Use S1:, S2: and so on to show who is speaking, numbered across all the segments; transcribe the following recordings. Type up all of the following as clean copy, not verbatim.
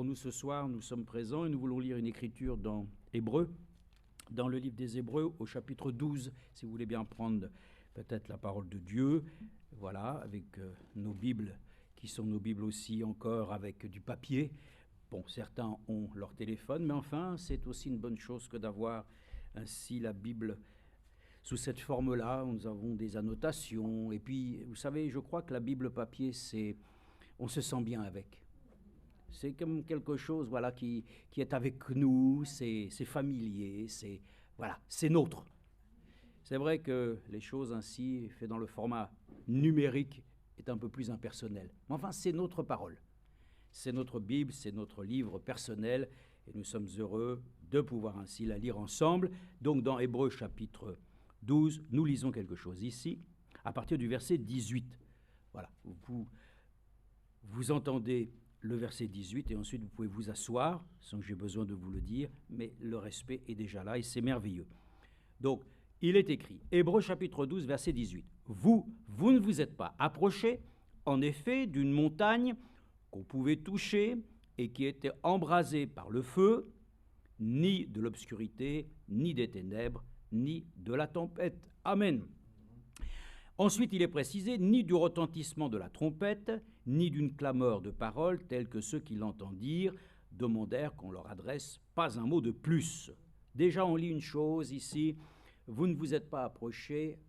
S1: nous ce soir, nous sommes présents et nous voulons lire une écriture dans Hébreux, dans le livre des Hébreux, au chapitre 12, si vous voulez bien prendre peut-être la parole de Dieu, voilà, avec nos Bibles, qui sont nos Bibles aussi encore avec du papier. Bon, certains ont leur téléphone, mais enfin, c'est aussi une bonne chose que d'avoir ainsi la Bible sous cette forme-là. Nous avons des annotations, et puis, vous savez, je crois que la Bible papier, on se sent bien avec. C'est comme quelque chose, voilà, qui est avec nous, c'est familier, c'est nôtre. C'est vrai que les choses ainsi, faites dans le format numérique, est un peu plus impersonnel. Mais enfin, c'est notre parole. C'est notre Bible, c'est notre livre personnel, et nous sommes heureux de pouvoir ainsi la lire ensemble. Donc, dans Hébreux chapitre 12, nous lisons quelque chose ici, à partir du verset 18. Voilà, vous entendez le verset 18, et ensuite vous pouvez vous asseoir, sans que j'ai besoin de vous le dire, mais le respect est déjà là, et c'est merveilleux. Donc, il est écrit, Hébreux chapitre 12, verset 18. Vous ne vous êtes pas approchés, en effet, d'une montagne qu'on pouvait toucher et qui était embrasée par le feu, ni de l'obscurité, ni des ténèbres, ni de la tempête. Amen. Ensuite, il est précisé, ni du retentissement de la trompette, ni d'une clameur de paroles, tels que ceux qui l'entendirent demandèrent qu'on leur adresse pas un mot de plus. Déjà, on lit une chose ici, vous ne vous êtes pas approchés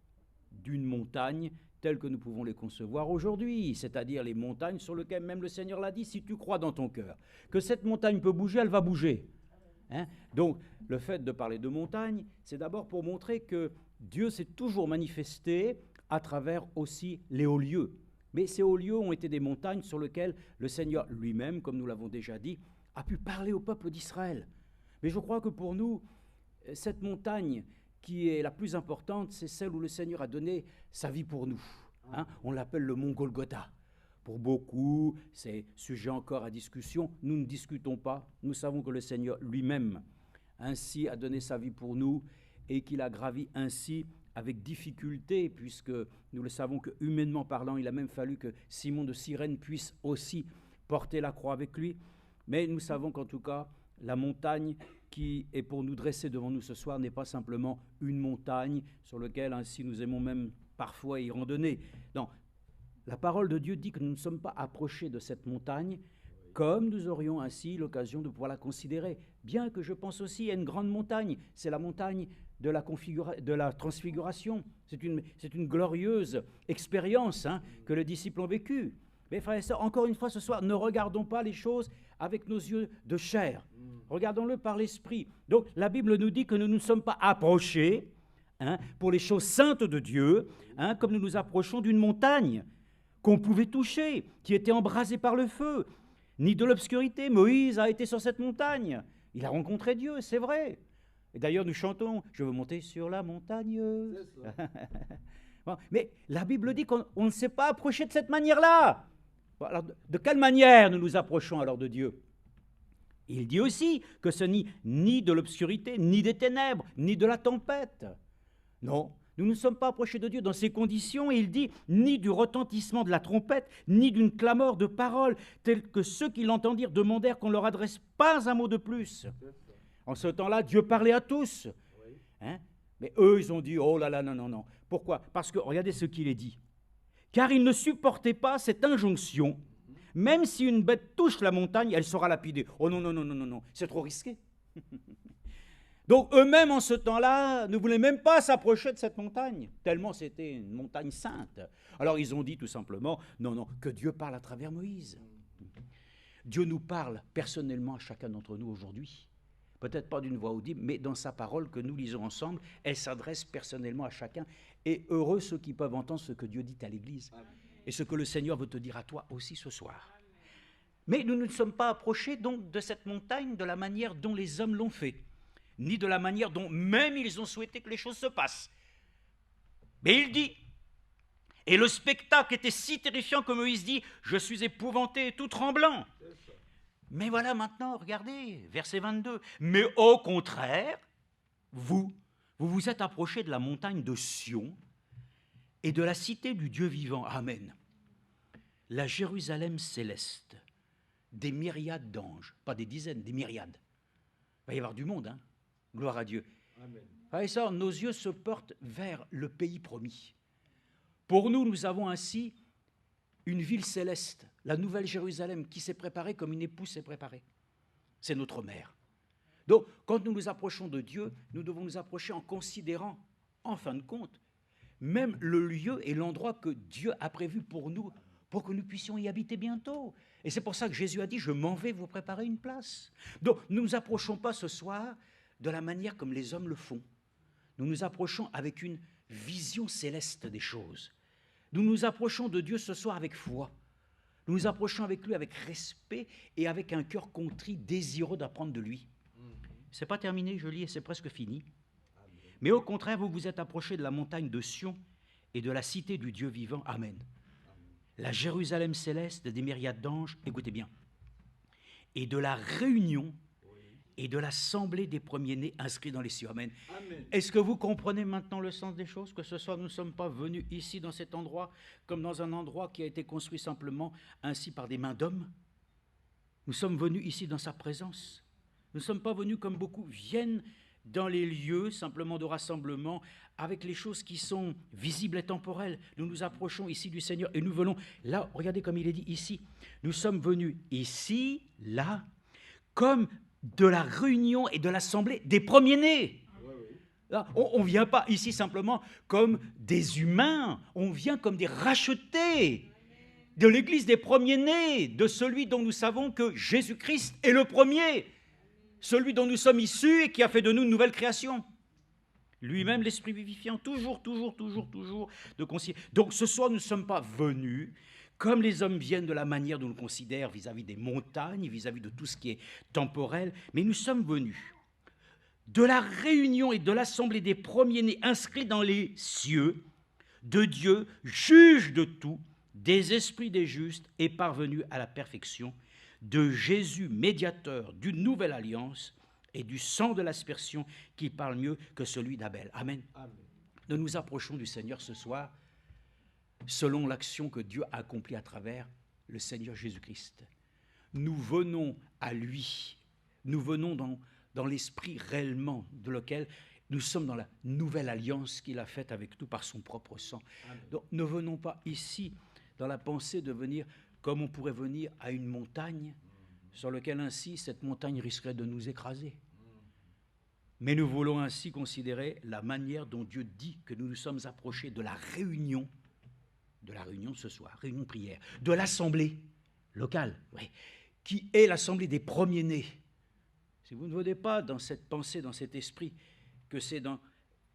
S1: d'une montagne telle que nous pouvons les concevoir aujourd'hui, c'est-à-dire les montagnes sur lesquelles même le Seigneur l'a dit, si tu crois dans ton cœur que cette montagne peut bouger, elle va bouger. Donc, le fait de parler de montagne, c'est d'abord pour montrer que Dieu s'est toujours manifesté à travers aussi les hauts lieux. Mais ces hauts lieux ont été des montagnes sur lesquelles le Seigneur lui-même, comme nous l'avons déjà dit, a pu parler au peuple d'Israël. Mais je crois que pour nous, cette montagne qui est la plus importante, c'est celle où le Seigneur a donné sa vie pour nous. On l'appelle le mont Golgotha. Pour beaucoup, c'est sujet encore à discussion. Nous ne discutons pas. Nous savons que le Seigneur lui-même ainsi a donné sa vie pour nous et qu'il a gravi ainsi avec difficulté, puisque nous le savons que humainement parlant, il a même fallu que Simon de Cyrène puisse aussi porter la croix avec lui. Mais nous savons qu'en tout cas, la montagne qui est pour nous dressée devant nous ce soir n'est pas simplement une montagne sur laquelle ainsi nous aimons même parfois y randonner. Non, la parole de Dieu dit que nous ne sommes pas approchés de cette montagne comme nous aurions ainsi l'occasion de pouvoir la considérer. Bien que je pense aussi à une grande montagne, c'est la montagne de la transfiguration. C'est une glorieuse expérience que les disciples ont vécue. Mais frères et sœurs, encore une fois ce soir, ne regardons pas les choses avec nos yeux de chair. Regardons-le par l'esprit. Donc la Bible nous dit que nous ne nous sommes pas approchés pour les choses saintes de Dieu, comme nous nous approchons d'une montagne qu'on pouvait toucher, qui était embrasée par le feu, ni de l'obscurité. Moïse a été sur cette montagne. Il a rencontré Dieu, c'est vrai. Et d'ailleurs, nous chantons « Je veux monter sur la montagne ». Bon, mais la Bible dit qu'on ne s'est pas approché de cette manière-là. Bon, alors, de quelle manière nous nous approchons alors de Dieu ? Il dit aussi que ce n'est ni de l'obscurité, ni des ténèbres, ni de la tempête. Non, nous ne sommes pas approchés de Dieu dans ces conditions, et il dit ni du retentissement de la trompette, ni d'une clameur de paroles, tels que ceux qui l'entendirent demandèrent qu'on leur adresse pas un mot de plus. En ce temps-là, Dieu parlait à tous. Mais eux, ils ont dit, oh là là, non, non, non. Pourquoi ? Parce que, regardez ce qu'il est dit. Car ils ne supportaient pas cette injonction. Même si une bête touche la montagne, elle sera lapidée. Oh non, non, non, non, non, non, c'est trop risqué. Donc eux-mêmes, en ce temps-là, ne voulaient même pas s'approcher de cette montagne, tellement c'était une montagne sainte. Alors ils ont dit tout simplement, non, non, que Dieu parle à travers Moïse. Dieu nous parle personnellement à chacun d'entre nous aujourd'hui. Peut-être pas d'une voix audible, mais dans sa parole que nous lisons ensemble, elle s'adresse personnellement à chacun. Et heureux ceux qui peuvent entendre ce que Dieu dit à l'Église. Et ce que le Seigneur veut te dire à toi aussi ce soir. Mais nous ne sommes pas approchés donc de cette montagne de la manière dont les hommes l'ont fait, ni de la manière dont même ils ont souhaité que les choses se passent. Mais il dit, et le spectacle était si terrifiant que Moïse dit, je suis épouvanté et tout tremblant. Mais voilà maintenant, regardez, verset 22. Mais au contraire, vous vous êtes approchés de la montagne de Sion et de la cité du Dieu vivant. Amen. La Jérusalem céleste, des myriades d'anges, pas des dizaines, des myriades. Il va y avoir du monde, hein. Gloire à Dieu.
S2: Amen.
S1: Frères et sœurs, nos yeux se portent vers le pays promis. Pour nous, nous avons ainsi une ville céleste, la Nouvelle Jérusalem, qui s'est préparée comme une épouse s'est préparée. C'est notre mère. Donc, quand nous nous approchons de Dieu, nous devons nous approcher en considérant, en fin de compte, même le lieu et l'endroit que Dieu a prévu pour nous, pour que nous puissions y habiter bientôt. Et c'est pour ça que Jésus a dit, je m'en vais vous préparer une place. Donc, nous ne nous approchons pas ce soir de la manière comme les hommes le font. Nous nous approchons avec une vision céleste des choses. Nous nous approchons de Dieu ce soir avec foi. Nous nous approchons avec lui avec respect et avec un cœur contrit, désireux d'apprendre de lui. C'est pas terminé, je lis, et c'est presque fini. Mais au contraire, vous vous êtes approchés de la montagne de Sion et de la cité du Dieu vivant. Amen. La Jérusalem céleste des myriades d'anges, écoutez bien, et de la réunion et de l'assemblée des premiers-nés inscrits dans les cieux. Amen.
S2: Amen.
S1: Est-ce que vous comprenez maintenant le sens des choses? Que ce soir, nous ne sommes pas venus ici dans cet endroit comme dans un endroit qui a été construit simplement ainsi par des mains d'hommes. Nous sommes venus ici dans sa présence. Nous ne sommes pas venus comme beaucoup viennent dans les lieux simplement de rassemblement avec les choses qui sont visibles et temporelles. Nous nous approchons ici du Seigneur et nous venons, là, regardez comme il est dit ici, nous sommes venus ici, là, comme de la réunion et de l'assemblée des premiers-nés. Là, on ne vient pas ici simplement comme des humains, on vient comme des rachetés de l'Église des premiers-nés, de celui dont nous savons que Jésus-Christ est le premier, celui dont nous sommes issus et qui a fait de nous une nouvelle création. Lui-même, l'Esprit vivifiant, toujours de considérer. Donc ce soir, nous ne sommes pas venus comme les hommes viennent de la manière dont nous considèrent vis-à-vis des montagnes, vis-à-vis de tout ce qui est temporel, mais nous sommes venus de la réunion et de l'assemblée des premiers-nés inscrits dans les cieux, de Dieu, juge de tout, des esprits des justes et parvenus à la perfection, de Jésus, médiateur d'une nouvelle alliance, et du sang de l'aspersion qui parle mieux que celui d'Abel. Amen.
S2: Amen.
S1: Nous nous approchons du Seigneur ce soir selon l'action que Dieu a accomplie à travers le Seigneur Jésus-Christ. Nous venons à lui, nous venons dans l'esprit réellement de lequel nous sommes dans la nouvelle alliance qu'il a faite avec nous par son propre sang.
S2: Amen.
S1: Donc ne venons pas ici dans la pensée de venir comme on pourrait venir à une montagne sur laquelle ainsi cette montagne risquerait de nous écraser. Mais nous voulons ainsi considérer la manière dont Dieu dit que nous nous sommes approchés de la réunion ce soir, réunion de prière, de l'assemblée locale, oui, qui est l'assemblée des premiers-nés. Si vous ne venez pas dans cette pensée, dans cet esprit, que c'est dans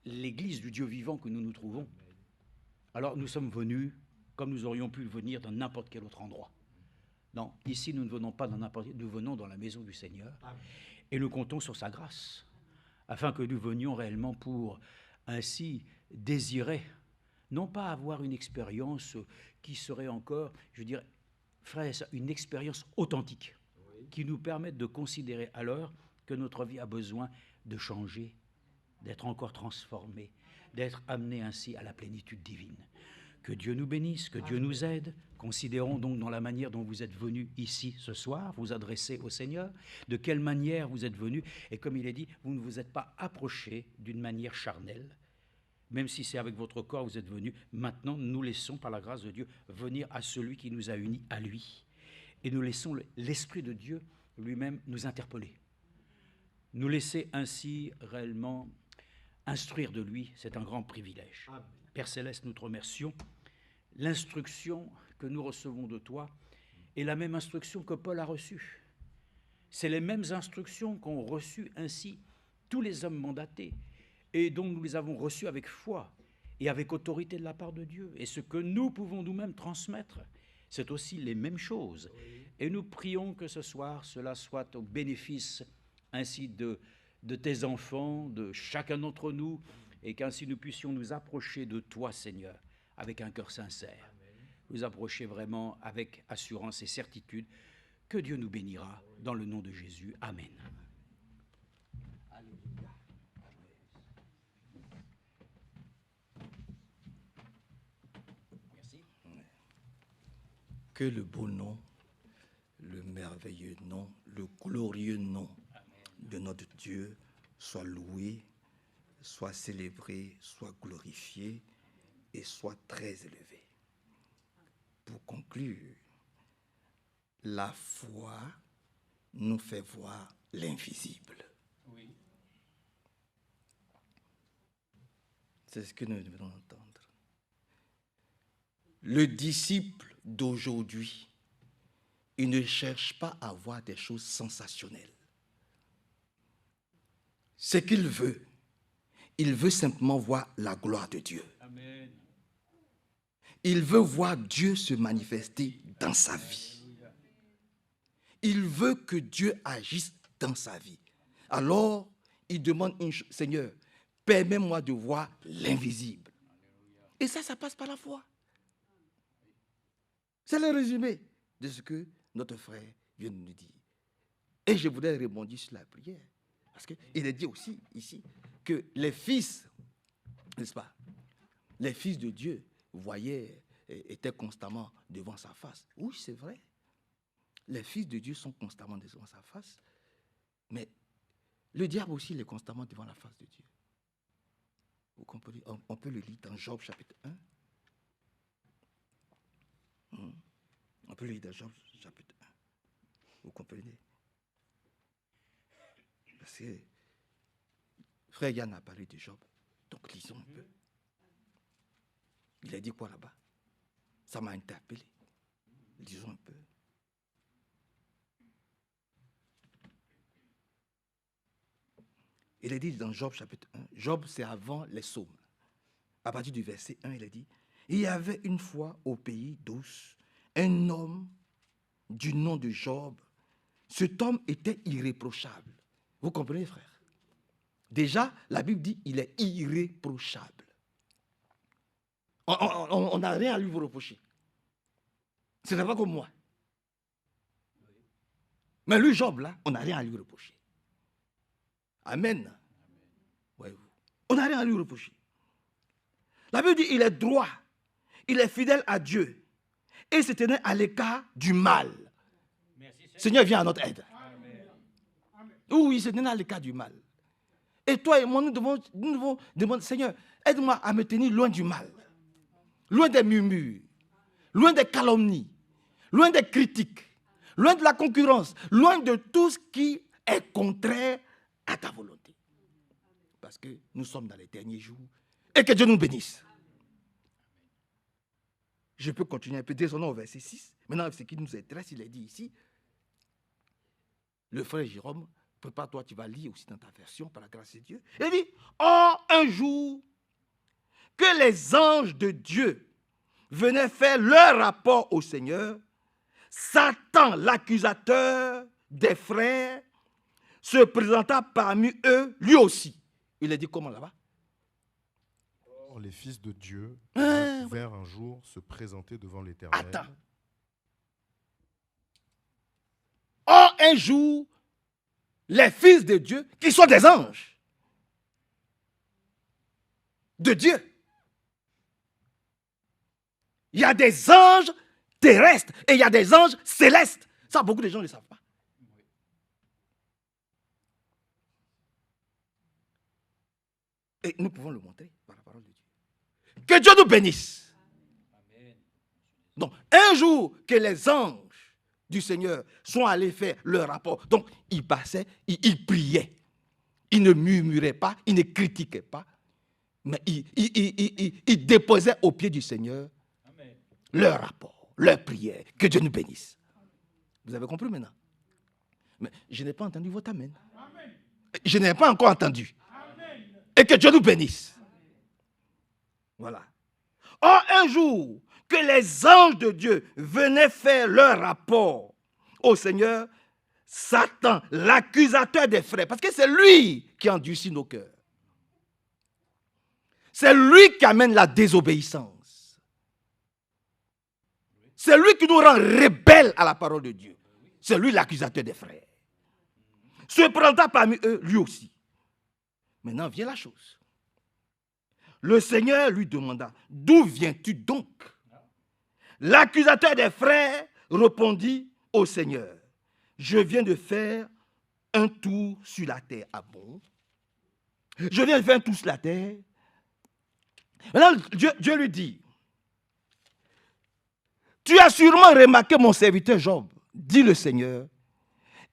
S1: l'Église du Dieu vivant que nous nous trouvons, alors nous sommes venus comme nous aurions pu venir dans n'importe quel autre endroit. Non, ici nous ne venons pas dans n'importe quel, nous venons dans la maison du Seigneur et nous comptons sur sa grâce, afin que nous venions réellement pour ainsi désirer, non pas avoir une expérience qui serait encore, je dirais, frère, une expérience authentique, qui nous permette de considérer alors que notre vie a besoin de changer, d'être encore transformée, d'être amenée ainsi à la plénitude divine. Que Dieu nous bénisse, que Dieu nous aide. Considérons donc dans la manière dont vous êtes venus ici ce soir, vous adresser au Seigneur, de quelle manière vous êtes venus, et comme il est dit, vous ne vous êtes pas approchés d'une manière charnelle, même si c'est avec votre corps vous êtes venus. Maintenant, nous laissons par la grâce de Dieu venir à celui qui nous a unis à lui, et nous laissons l'Esprit de Dieu lui-même nous interpeller, nous laisser ainsi réellement instruire de lui. C'est un grand privilège.
S2: Amen.
S1: Père Céleste, nous te remercions. L'instruction que nous recevons de toi est la même instruction que Paul a reçue. C'est les mêmes instructions qu'ont reçues ainsi tous les hommes mandatés et dont nous les avons reçues avec foi et avec autorité de la part de Dieu. Et ce que nous pouvons nous-mêmes transmettre, c'est aussi les mêmes choses. Et nous prions que ce soir, cela soit au bénéfice ainsi de tes enfants, de chacun d'entre nous, et qu'ainsi nous puissions nous approcher de toi, Seigneur, avec un cœur sincère. Amen. Nous approcher vraiment avec assurance et certitude que Dieu nous bénira dans le nom de Jésus. Amen. Alléluia.
S3: Merci. Que le beau nom, le merveilleux
S2: merveilleux nom, le glorieux nom de notre Dieu soit loué, soit célébré, soit glorifié et soit très élevé. Pour conclure, la foi nous fait voir l'invisible.
S1: Oui.
S2: C'est ce que nous devons entendre. Le disciple d'aujourd'hui, il ne cherche pas à voir des choses sensationnelles. Ce qu'il veut, il veut simplement voir la gloire de Dieu.
S1: Amen.
S2: Il veut voir Dieu se manifester dans sa vie. Il veut que Dieu agisse dans sa vie. Alors, il demande une chose, Seigneur, permets-moi de voir l'invisible. Et ça passe par la foi. C'est le résumé de ce que notre frère vient de nous dire. Et je voudrais rebondir sur la prière. Parce qu'il est dit aussi ici que les fils, n'est-ce pas, les fils de Dieu voyaient, étaient constamment devant sa face. Oui, c'est vrai. Les fils de Dieu sont constamment devant sa face. Mais le diable aussi, il est constamment devant la face de Dieu. Vous comprenez? On peut le lire dans Job chapitre 1. On peut le lire dans Job chapitre 1. Vous comprenez? Parce que frère Yann a parlé de Job. Donc lisons un peu. Il a dit quoi là-bas? Ça m'a interpellé. Lisons un peu. Il a dit dans Job chapitre 1, Job c'est avant les psaumes. À partir du verset 1, il a dit, il y avait une fois au pays d'Us un homme du nom de Job. Cet homme était irréprochable. Vous comprenez, frère? Déjà, la Bible dit il est irréprochable. On n'a rien à lui reprocher. Ce n'est pas comme moi. Mais lui, Job, là, on n'a rien à lui reprocher. Amen. Voyez-vous. On n'a rien à lui reprocher. La Bible dit il est droit, il est fidèle à Dieu et se tenait à l'écart du mal. Merci, Seigneur, viens à notre aide. Amen. Oui, il se tenait à l'écart du mal. Et toi et moi, nous devons demander, Seigneur, aide-moi à me tenir loin du mal, loin des murmures, loin des calomnies, loin des critiques, loin de la concurrence, loin de tout ce qui est contraire à ta volonté. Parce que nous sommes dans les derniers jours et que Dieu nous bénisse. Je peux continuer un peu, descendons au verset 6. Maintenant, ce qui nous intéresse, il est dit ici, le frère Jérôme, prépare-toi, tu vas lire aussi dans ta version, par la grâce de Dieu. Il dit, or, un jour, que les anges de Dieu venaient faire leur rapport au Seigneur, Satan, l'accusateur des frères, se présenta parmi eux, lui aussi. Il a dit comment là-bas?
S3: Or, les fils de Dieu vinrent un jour se présenter devant l'Éternel.
S2: Attends. Or, un jour, les fils de Dieu, qui sont des anges de Dieu. Il y a des anges terrestres et il y a des anges célestes. Ça, beaucoup de gens ne le savent pas. Et nous pouvons le montrer par la parole de Dieu. Que Dieu nous bénisse. Amen. Donc, un jour que les anges du Seigneur sont allés faire leur rapport, donc ils passaient, ils priaient. Ils ne murmuraient pas, ils ne critiquaient pas, mais ils déposaient aux pieds du Seigneur Amen. Leur rapport, leur prière. Que Dieu nous bénisse. Vous avez compris maintenant? Mais je n'ai pas entendu votre amen. Amen. Je n'ai pas encore entendu. Et que Dieu nous bénisse. Voilà. Or, un jour, que les anges de Dieu venaient faire leur rapport au Seigneur, Satan, l'accusateur des frères, parce que c'est lui qui endurcit nos cœurs. C'est lui qui amène la désobéissance. C'est lui qui nous rend rebelles à la parole de Dieu. C'est lui l'accusateur des frères. Se présenta parmi eux, lui aussi. Maintenant vient la chose. Le Seigneur lui demanda, d'où viens-tu donc? L'accusateur des frères répondit au Seigneur, je viens de faire un tour sur la terre. Ah bon? Je viens de faire un tour sur la terre. Maintenant, Dieu lui dit, tu as sûrement remarqué mon serviteur Job, dit le Seigneur.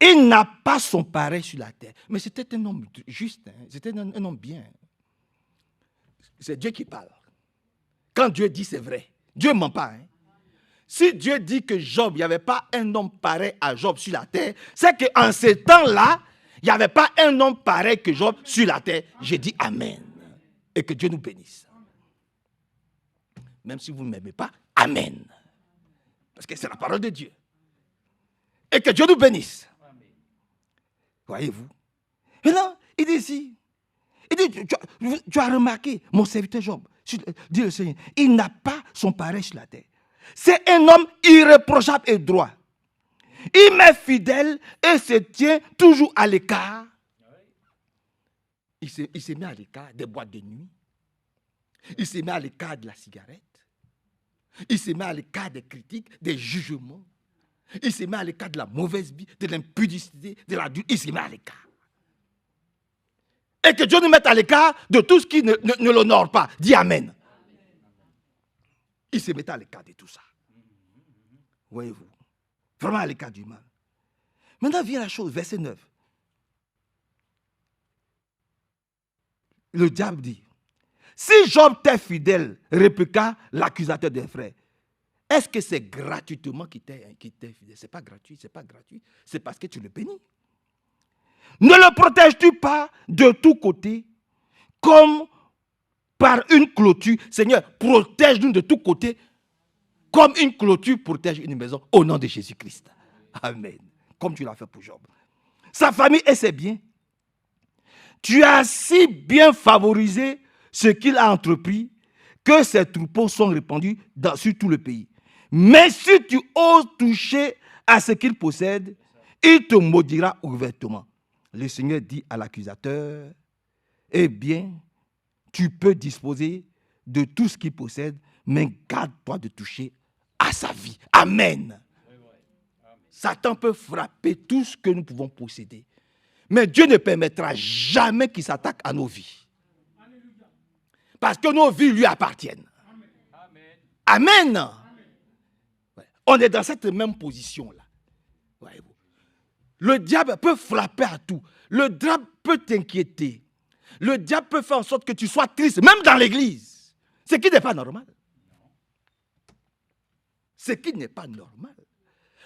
S2: Il n'a pas son pareil sur la terre. Mais c'était un homme juste, hein? C'était un homme bien. C'est Dieu qui parle. Quand Dieu dit, c'est vrai. Dieu ne ment pas. Hein? Si Dieu dit que Job, il n'y avait pas un homme pareil à Job sur la terre, c'est qu'en ce temps-là, il n'y avait pas un homme pareil que Job sur la terre. J'ai dit Amen. Et que Dieu nous bénisse. Même si vous ne m'aimez pas, Amen. Parce que c'est la parole de Dieu. Et que Dieu nous bénisse. Voyez-vous. Maintenant, il dit ici, il dit, tu as remarqué, mon serviteur Job, dit le Seigneur, il n'a pas son pareil sur la terre. C'est un homme irréprochable et droit. Il m'est fidèle et se tient toujours à l'écart. Il se met à l'écart des boîtes de nuit. Il se met à l'écart de la cigarette. Il se met à l'écart des critiques, des jugements. Il se met à l'écart de la mauvaise vie, de l'impudicité, de la dure. Il se met à l'écart. Et que Dieu nous mette à l'écart de tout ce qui ne l'honore pas. Dis Amen. Il se met à l'écart de tout ça. Voyez-vous. Vraiment à l'écart du mal. Maintenant vient la chose, verset 9. Le diable dit, si Job t'est fidèle, répliqua l'accusateur des frères, est-ce que c'est gratuitement qu'il t'est fidèle? Ce n'est pas gratuit, c'est pas gratuit. C'est parce que tu le bénis. Ne le protèges-tu pas de tous côtés comme par une clôture? Seigneur, protège-nous de tous côtés comme une clôture protège une maison au nom de Jésus-Christ. Amen. Comme tu l'as fait pour Job. Sa famille et ses biens. Tu as si bien favorisé ce qu'il a entrepris que ses troupeaux sont répandus sur tout le pays. Mais si tu oses toucher à ce qu'il possède, il te maudira ouvertement. Le Seigneur dit à l'accusateur, eh bien, tu peux disposer de tout ce qu'il possède, mais garde-toi de toucher à sa vie. Amen. Satan peut frapper tout ce que nous pouvons posséder. Mais Dieu ne permettra jamais qu'il s'attaque à nos vies. Parce que nos vies lui appartiennent. Amen. Amen. On est dans cette même position-là. Voyez-vous. Le diable peut frapper à tout. Le diable peut t'inquiéter. Le diable peut faire en sorte que tu sois triste, même dans l'église. Ce qui n'est pas normal. Ce qui n'est pas normal.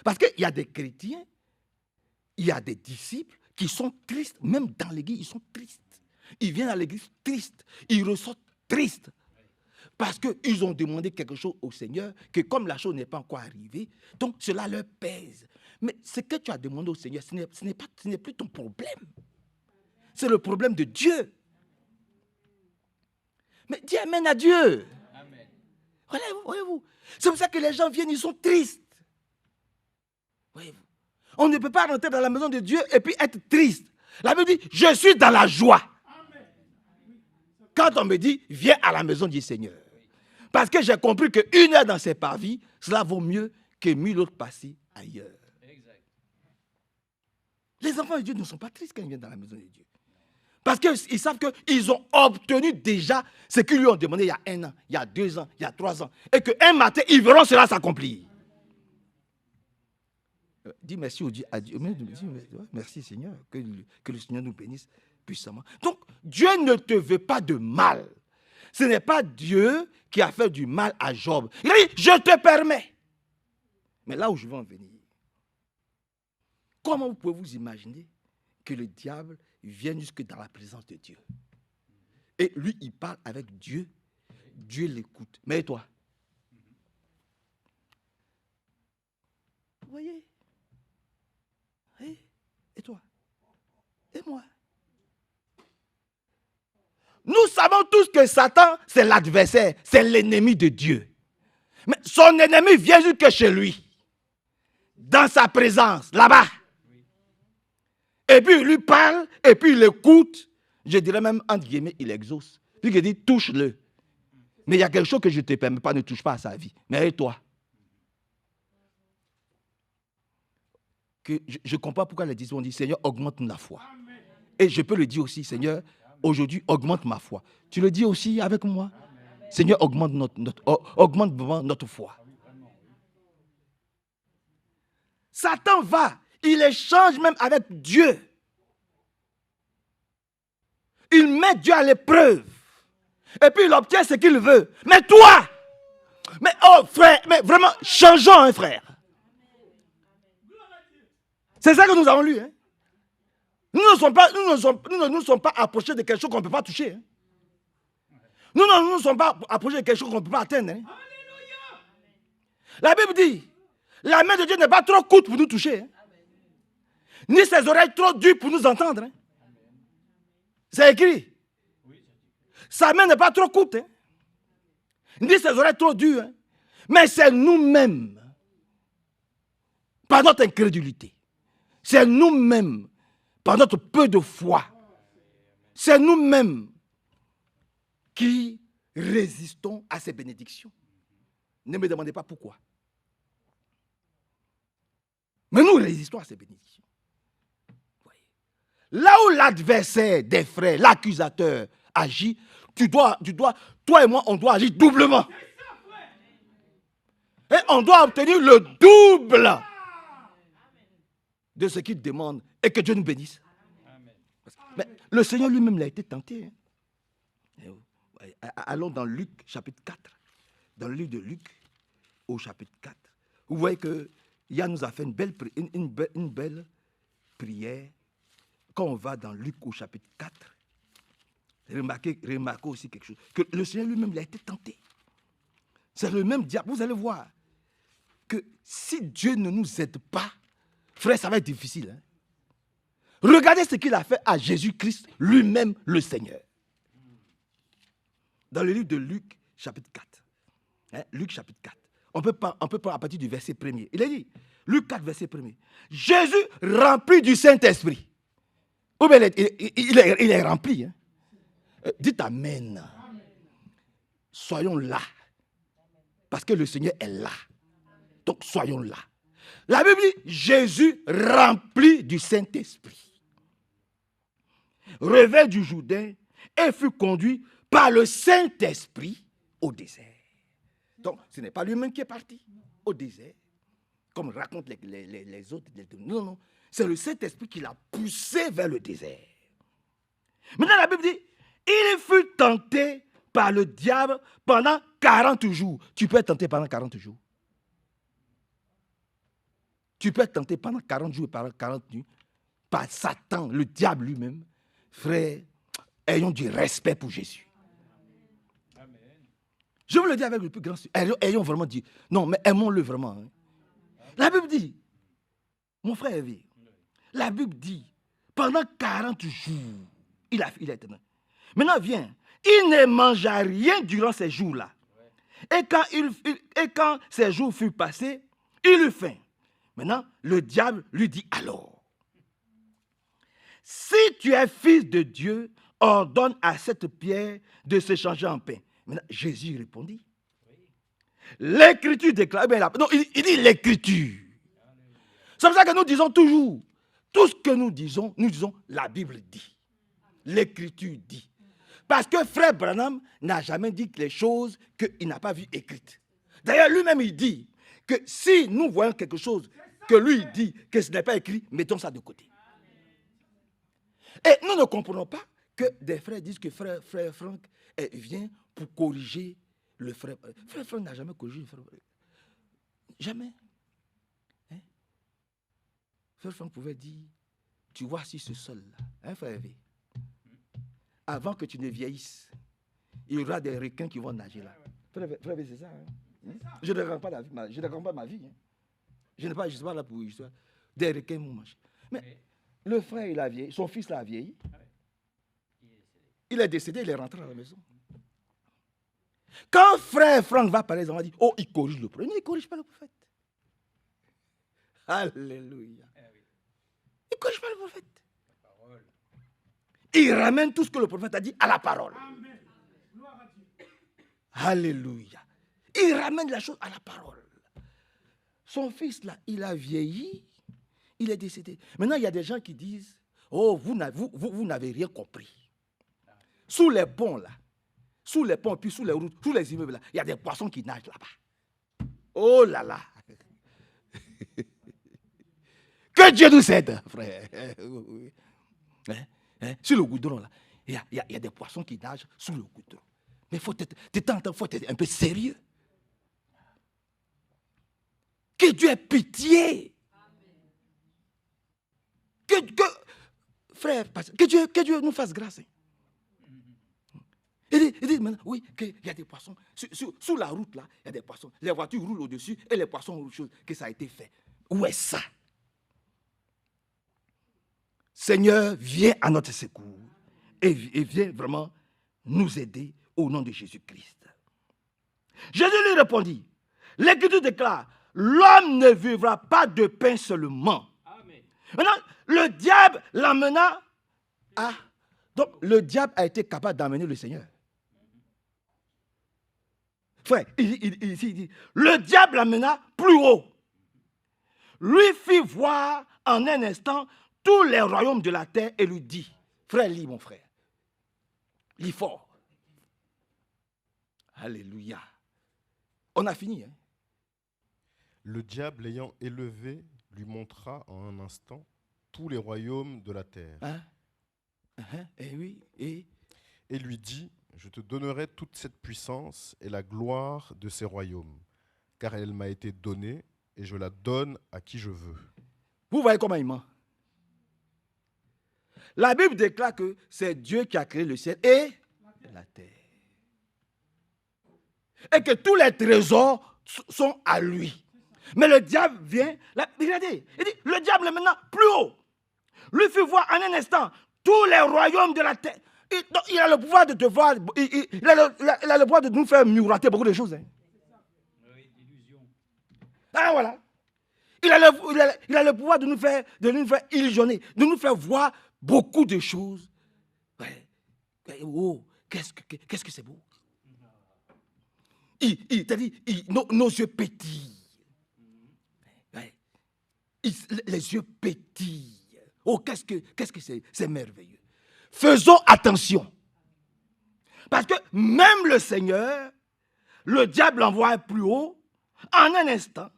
S2: Parce qu'il y a des chrétiens, il y a des disciples qui sont tristes, même dans l'église, ils sont tristes. Ils viennent à l'église tristes, ils ressortent tristes. Parce qu'ils ont demandé quelque chose au Seigneur, que comme la chose n'est pas encore arrivée, donc cela leur pèse. Mais ce que tu as demandé au Seigneur, ce n'est plus ton problème. C'est le problème de Dieu. Mais dis Amen à Dieu. Amen. Voyez-vous. C'est pour ça que les gens viennent, ils sont tristes. Voyez-vous. On ne peut pas rentrer dans la maison de Dieu et puis être triste. La Bible dit, je suis dans la joie. Quand on me dit, viens à la maison du Seigneur. Parce que j'ai compris qu'une heure dans ses parvis, cela vaut mieux que 1000 autres passés ailleurs. Exact. Les enfants de Dieu ne sont pas tristes quand ils viennent dans la maison de Dieu. Parce qu'ils savent qu'ils ont obtenu déjà ce qu'ils lui ont demandé il y a 1 an, il y a 2 ans, il y a 3 ans. Et qu'un matin, ils verront cela s'accomplir. Dis merci au Dieu. Merci Seigneur. Que le Seigneur nous bénisse puissamment. Donc, Dieu ne te veut pas de mal. Ce n'est pas Dieu qui a fait du mal à Job. Il a dit, je te permets. Mais là où je veux en venir, comment vous pouvez vous imaginer que le diable vienne jusque dans la présence de Dieu? Et lui, il parle avec Dieu. Dieu l'écoute. Mais et toi? Vous voyez? Et toi? Et moi? Nous savons tous que Satan, c'est l'adversaire, c'est l'ennemi de Dieu. Mais son ennemi vient jusque chez lui, dans sa présence, là-bas. Et puis il lui parle, et puis il écoute. Je dirais même, entre guillemets, il exauce. Puis il dit, touche-le. Mais il y a quelque chose que je ne te permets pas, ne touche pas à sa vie. Mais et toi? que je comprends pourquoi les disciples ont dit, Seigneur, augmente la foi. Et je peux le dire aussi, Seigneur, aujourd'hui, augmente ma foi. Tu le dis aussi avec moi? Seigneur, augmente augmente vraiment notre foi. Satan va, il échange même avec Dieu. Il met Dieu à l'épreuve. Et puis il obtient ce qu'il veut. Mais toi, mais oh frère, mais vraiment, changeons, hein, frère. C'est ça que nous avons lu. Hein. Nous ne nous sommes pas approchés de quelque chose qu'on ne peut pas toucher. Hein. Nous ne nous sommes pas approchés de quelque chose qu'on ne peut pas atteindre. Hein. La Bible dit, la main de Dieu n'est pas trop courte pour nous toucher. Hein. Ni ses oreilles trop dures pour nous entendre. Hein. C'est écrit. Sa main n'est pas trop courte. Hein. Ni ses oreilles trop dures. Hein. Mais c'est nous-mêmes, par notre incrédulité. C'est nous-mêmes, par notre peu de foi. C'est nous-mêmes qui résistons à ces bénédictions. Ne me demandez pas pourquoi. Mais nous résistons à ces bénédictions. Là où l'adversaire des frères, l'accusateur, agit, toi et moi, on doit agir doublement. Et on doit obtenir le double de ce qu'il demande et que Dieu nous bénisse. Mais le Seigneur lui-même l'a été tenté. Hein. Allons dans Luc chapitre 4. Dans le livre de Luc, au chapitre 4. Vous voyez que Yann nous a fait une belle prière. Quand on va dans Luc au chapitre 4, remarquez aussi quelque chose. Que le Seigneur lui-même l'a été tenté. C'est le même diable. Vous allez voir que si Dieu ne nous aide pas, frère, ça va être difficile. Hein? Regardez ce qu'il a fait à Jésus-Christ, lui-même le Seigneur. Dans le livre de Luc, chapitre 4. Hein, Luc, chapitre 4. On peut prendre à partir du verset 1er. Il a dit, Luc 4, verset 1er. Jésus rempli du Saint-Esprit. Ou bien il est rempli. Hein? Dites Amen. Soyons là. Parce que le Seigneur est là. Donc soyons là. La Bible dit, Jésus rempli du Saint-Esprit, revint du Jourdain et fut conduit par le Saint-Esprit au désert. Donc ce n'est pas lui-même qui est parti au désert, comme racontent les autres. Non, non. C'est le Saint-Esprit qui l'a poussé vers le désert. Maintenant la Bible dit, il fut tenté par le diable pendant 40 jours. Tu peux être tenté pendant 40 jours. Tu peux être tenté pendant 40 jours et pendant 40 nuits par Satan, le diable lui-même. Frère, ayons du respect pour Jésus. Amen. Je vous le dis avec le plus grand succès. Ayons vraiment dit, non, mais aimons-le vraiment. Hein. La Bible dit, mon frère Hervé, la Bible dit, pendant 40 jours, il a été. Maintenant, viens, il ne mangea rien durant ces jours-là. Et quand ces jours furent passés, il eut faim. Maintenant, le diable lui dit alors, si tu es fils de Dieu, ordonne à cette pierre de se changer en pain. Maintenant, Jésus répondit, l'Écriture déclare, non, il dit l'Écriture. C'est pour ça que nous disons toujours, tout ce que nous disons, la Bible dit. L'Écriture dit. Parce que frère Branham n'a jamais dit les choses qu'il n'a pas vues écrites. D'ailleurs, lui-même, il dit que si nous voyons quelque chose que lui dit que ce n'est pas écrit, mettons ça de côté. Et nous ne comprenons pas que des frères disent que frère Franck vient pour corriger le frère. Frère Franck n'a jamais corrigé le frère. Jamais. Hein? Frère Franck pouvait dire, tu vois si ce sol-là, hein, frère Hervé, avant que tu ne vieillisses, il y aura des requins qui vont nager là. Frère Hervé, c'est ça. Hein? Je ne raconte pas la vie, je ne raconte pas ma vie. Hein? Je ne suis pas là pour histoire. Des requins vont manger. Mais le frère, il a vieilli, son fils l'a vieilli. Il est décédé, il est rentré à la maison. Quand frère Franck va parler, on va dire, oh, il corrige le prophète. Il ne corrige pas le prophète. Alléluia. Il ne corrige pas le prophète. Il ramène tout ce que le prophète a dit à la parole. Alléluia. Il ramène la chose à la parole. Son fils, là, il a vieilli. Il est décédé. Maintenant, il y a des gens qui disent, oh, vous n'avez rien compris. Sous les ponts, là, sous les ponts, puis sous les routes, sous les immeubles, là, il y a des poissons qui nagent là-bas. Oh là là. Que Dieu nous aide, frère. Sur le goudron, là, il y a des poissons qui nagent sous le goudron. Mais il faut être un peu sérieux. Que Dieu ait pitié. Frère, que Dieu nous fasse grâce. Il dit maintenant, oui, qu'il y a des poissons. Sous la route, là, il y a des poissons. Les voitures roulent au-dessus et les poissons ont autre chose, que ça a été fait. Où est ça? Seigneur, viens à notre secours et viens vraiment nous aider au nom de Jésus-Christ. Jésus lui répondit, l'Écriture déclare, l'homme ne vivra pas de pain seulement. Amen. Maintenant, le diable l'emmena à... Donc, le diable a été capable d'amener le Seigneur. Frère, il dit, le diable l'emmena plus haut. Lui fit voir en un instant tous les royaumes de la terre et lui dit, frère, lis mon frère, lis fort. Alléluia. On a fini. Hein?
S3: Le diable l'ayant élevé lui montra en un instant tous les royaumes de la terre.
S2: Hein? Et oui, et
S3: lui dit, je te donnerai toute cette puissance et la gloire de ces royaumes, car elle m'a été donnée et je la donne à qui je veux.
S2: Vous voyez comment il ment. La Bible déclare que c'est Dieu qui a créé le ciel et la terre. Et que tous les trésors sont à lui. Mais le diable vient, regardez, il dit, le diable est maintenant plus haut. Lui fait voir en un instant tous les royaumes de la terre. Il a le pouvoir de te voir, il a le pouvoir de nous faire miroiter beaucoup de choses. Hein. Ah voilà. Il a le pouvoir de nous faire illusionner, de nous faire voir beaucoup de choses. Ouais. Oh, qu'est-ce que c'est beau. Nos yeux pétillent. Ouais. Les yeux pétillent. Oh, qu'est-ce que c'est merveilleux. Faisons attention. Parce que même le Seigneur, le diable l'envoie plus haut, en un instant.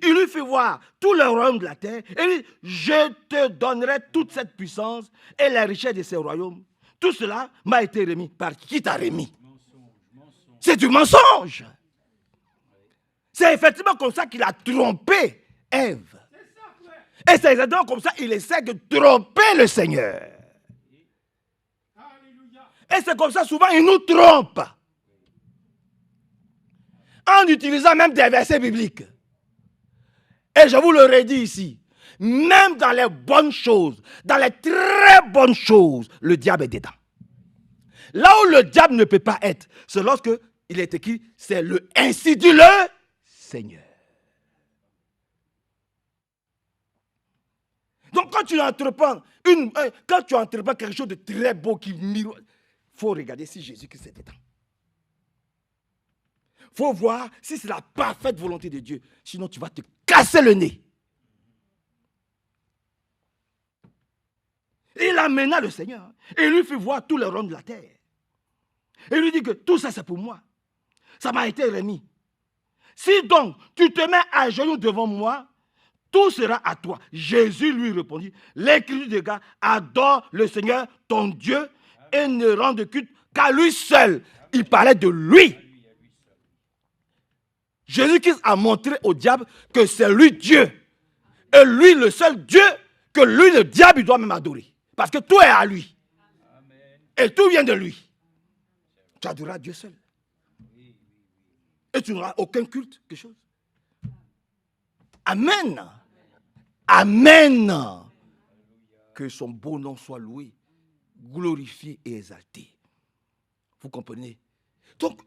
S2: Il lui fait voir tout le royaume de la terre et il dit, je te donnerai toute cette puissance et la richesse de ces royaumes. Tout cela m'a été remis. Par qui t'a remis? C'est du mensonge. C'est effectivement comme ça qu'il a trompé Ève. Et c'est exactement comme ça qu'il essaie de tromper le Seigneur. Et c'est comme ça souvent il nous trompe. En utilisant même des versets bibliques. Et je vous le redis ici, même dans les bonnes choses, dans les très bonnes choses, le diable est dedans. Là où le diable ne peut pas être, c'est lorsque il est écrit, c'est le ainsi dit le Seigneur. Donc quand tu entreprends quelque chose de très beau qui miroite, il faut regarder si Jésus-Christ est dedans. Il faut voir si c'est la parfaite volonté de Dieu. Sinon, tu vas te casser le nez. Il amena le Seigneur et lui fit voir tous les royaumes de la terre. Et lui dit que tout ça, c'est pour moi. Ça m'a été remis. Si donc tu te mets à genoux devant moi, tout sera à toi. Jésus lui répondit, l'Écriture des gars, adore le Seigneur, ton Dieu, et ne rende culte qu'à lui seul. Il parlait de lui. Jésus-Christ a montré au diable que c'est lui Dieu. Et lui, le seul Dieu, que lui, le diable, il doit même adorer. Parce que tout est à lui. Amen. Et tout vient de lui. Tu adoreras Dieu seul. Et tu n'auras aucun culte, quelque chose. Amen. Amen. Que son beau nom soit loué, glorifié et exalté. Vous comprenez? Donc,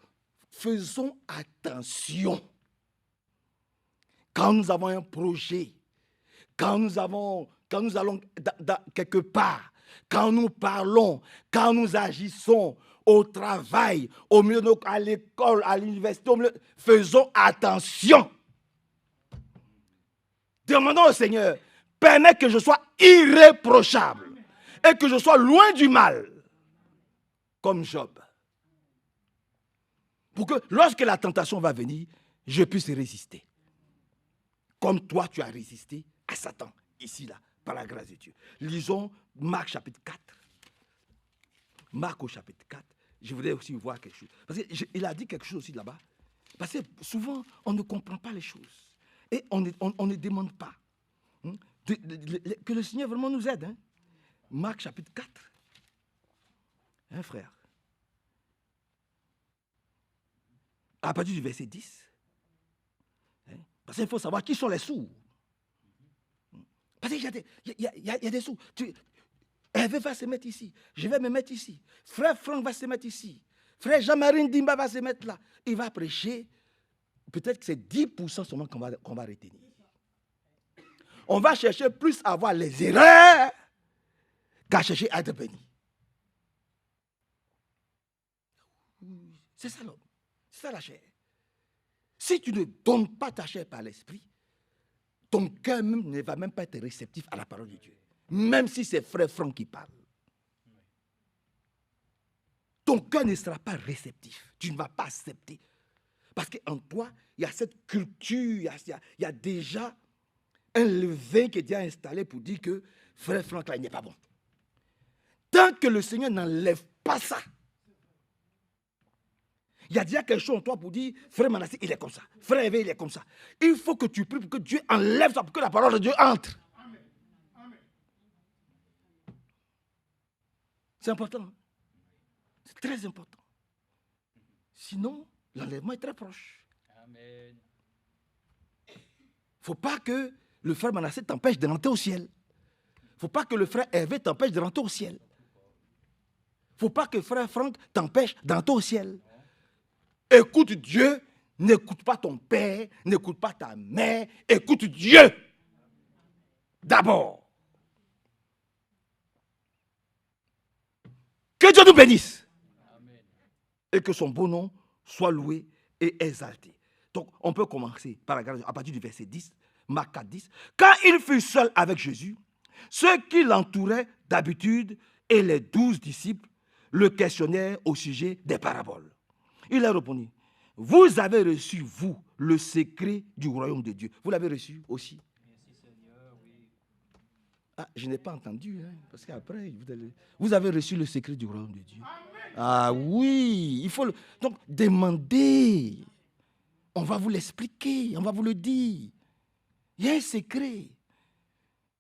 S2: faisons attention. Quand nous avons un projet, quand nous allons quelque part, quand nous parlons, quand nous agissons au travail, au milieu de à l'école, à l'université, faisons attention. Demandons au Seigneur, permets que je sois irréprochable et que je sois loin du mal, comme Job. Pour que lorsque la tentation va venir, je puisse résister. Comme toi, tu as résisté à Satan, ici, là, par la grâce de Dieu. Lisons Marc chapitre 4. Marc au chapitre 4. Je voudrais aussi voir quelque chose. Parce qu'il a dit quelque chose aussi là-bas. Parce que souvent, on ne comprend pas les choses. Et on ne demande pas. Que le Seigneur vraiment nous aide. Marc chapitre 4. Frère. À partir du verset 10. Parce qu'il faut savoir qui sont les sourds. Parce qu'il y a des sourds. Hervé va se mettre ici. Je vais me mettre ici. Frère Franck va se mettre ici. Frère Jean-Marie Ndimba va se mettre là. Il va prêcher. Peut-être que c'est 10% seulement qu'on va retenir. On va chercher plus à voir les erreurs qu'à chercher à être béni. C'est ça l'homme. C'est ça la chair. Si tu ne donnes pas ta chair par l'esprit, ton cœur même ne va même pas être réceptif à la parole de Dieu. Même si c'est frère Franck qui parle. Ton cœur ne sera pas réceptif. Tu ne vas pas accepter. Parce qu'en toi, il y a cette culture, il y a déjà un levain qui est déjà installé pour dire que frère Franck, là, il n'est pas bon. Tant que le Seigneur n'enlève pas ça, il y a déjà quelque chose en toi pour dire, frère Manassé, il est comme ça. Frère Hervé, il est comme ça. Il faut que tu pries pour que Dieu enlève ça, pour que la parole de Dieu entre. Amen. Amen. C'est important. C'est très important. Sinon, l'enlèvement est très proche. Amen. Il ne faut pas que le frère Manassé t'empêche de rentrer au ciel. Il ne faut pas que le frère Hervé t'empêche de rentrer au ciel. Il ne faut pas que frère Franck t'empêche d'entrer au ciel. Écoute Dieu, n'écoute pas ton père, n'écoute pas ta mère, écoute Dieu. D'abord. Que Dieu nous bénisse. Amen. Et que son beau nom soit loué et exalté. Donc, on peut commencer par à partir du verset 10, Marc 4, 10. Quand il fut seul avec Jésus, ceux qui l'entouraient d'habitude et les 12 disciples le questionnèrent au sujet des paraboles. Il a répondu, vous avez reçu, vous, le secret du royaume de Dieu. Vous l'avez reçu aussi? Merci Seigneur, oui. Ah, je n'ai pas entendu, parce qu'après, vous avez reçu le secret du royaume de Dieu. Amen. Ah oui, il faut donc demander. On va vous l'expliquer, on va vous le dire. Il y a un secret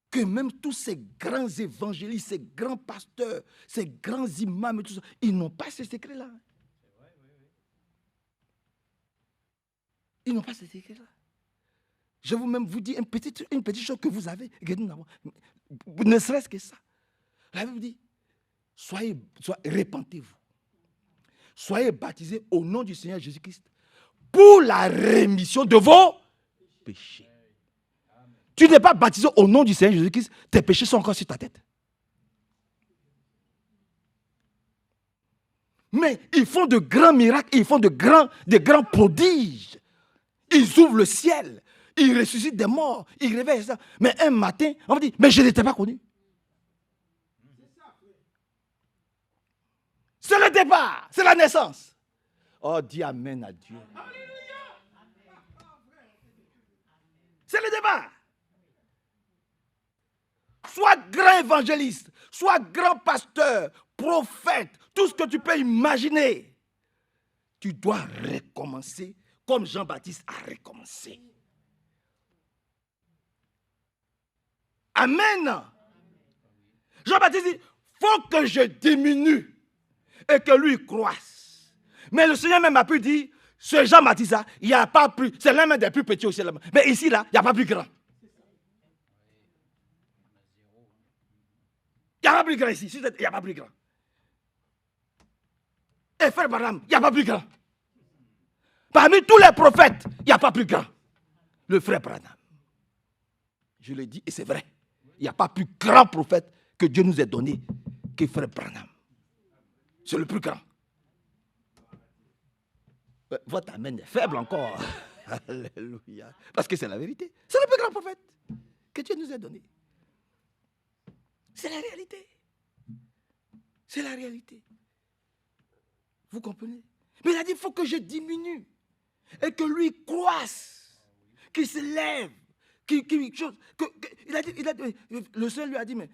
S2: que même tous ces grands évangélistes, ces grands pasteurs, ces grands imams, et tout ça, ils n'ont pas ce secret-là. Ils n'ont pas ce secret-là. Je vais même vous dire une petite chose que vous avez, que nous n'avons. Ne serait-ce que ça. La Bible dit, répentez-vous. Soyez baptisés au nom du Seigneur Jésus-Christ pour la rémission de vos péchés. Tu n'es pas baptisé au nom du Seigneur Jésus-Christ, tes péchés sont encore sur ta tête. Mais ils font de grands miracles, ils font de grands prodiges. Ils ouvrent le ciel, ils ressuscitent des morts, ils réveillent ça. Mais un matin, on va dire, mais je n'étais pas connu. C'est le départ, c'est la naissance. Oh, dis amen à Dieu. C'est le départ. Sois grand évangéliste, sois grand pasteur, prophète, tout ce que tu peux imaginer. Tu dois recommencer comme Jean-Baptiste a recommencé. Amen. Jean-Baptiste dit, il faut que je diminue et que lui croisse. Mais le Seigneur même a pu dire, ce Jean-Baptiste, il n'y a pas plus, c'est l'un des plus petits au ciel. Mais ici, là, il n'y a pas plus grand. Il n'y a pas plus grand ici, il n'y a pas plus grand. Et frère Branham, il n'y a pas plus grand. Parmi tous les prophètes, il n'y a pas plus grand. Le frère Branham. Je le dis et c'est vrai. Il n'y a pas plus grand prophète que Dieu nous ait donné que frère Branham. C'est le plus grand. Votre amen est faible encore. Alléluia. Parce que c'est la vérité. C'est le plus grand prophète. que Dieu nous a donné. C'est la réalité. C'est la réalité. Vous comprenez? Mais il a dit, il faut que je diminue et que lui croisse, qu'il se lève, le Seigneur lui a dit, mais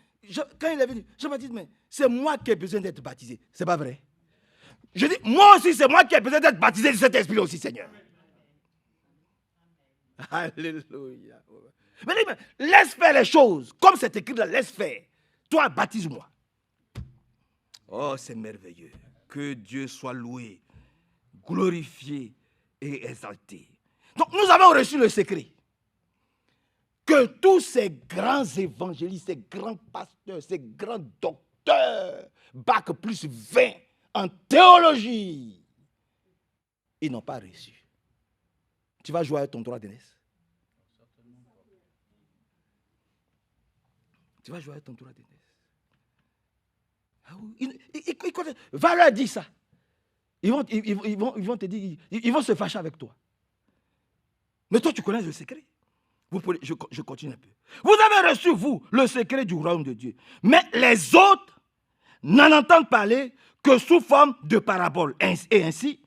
S2: quand il est venu, Jean-Baptiste, mais c'est moi qui ai besoin d'être baptisé. C'est pas vrai? Je dis, moi aussi, c'est moi qui ai besoin d'être baptisé de cet esprit aussi, Seigneur. Alléluia. Mais laisse faire les choses, comme c'est écrit là, laisse faire. Toi, baptise-moi. Oh, c'est merveilleux. Que Dieu soit loué, glorifié et exalté. Donc, nous avons reçu le secret. Que tous ces grands évangélistes, ces grands pasteurs, ces grands docteurs, bac plus 20 en théologie, ils n'ont pas reçu. Tu vas jouer avec ton droit d'aînesse. Tu vas jouer avec ton droit d'aînesse. Ah oui, va leur dire ça. Ils vont te dire, ils vont se fâcher avec toi. Mais toi, tu connais le secret. Je continue un peu. Vous avez reçu, vous, le secret du royaume de Dieu. Mais les autres n'en entendent parler que sous forme de paraboles. Et ainsi,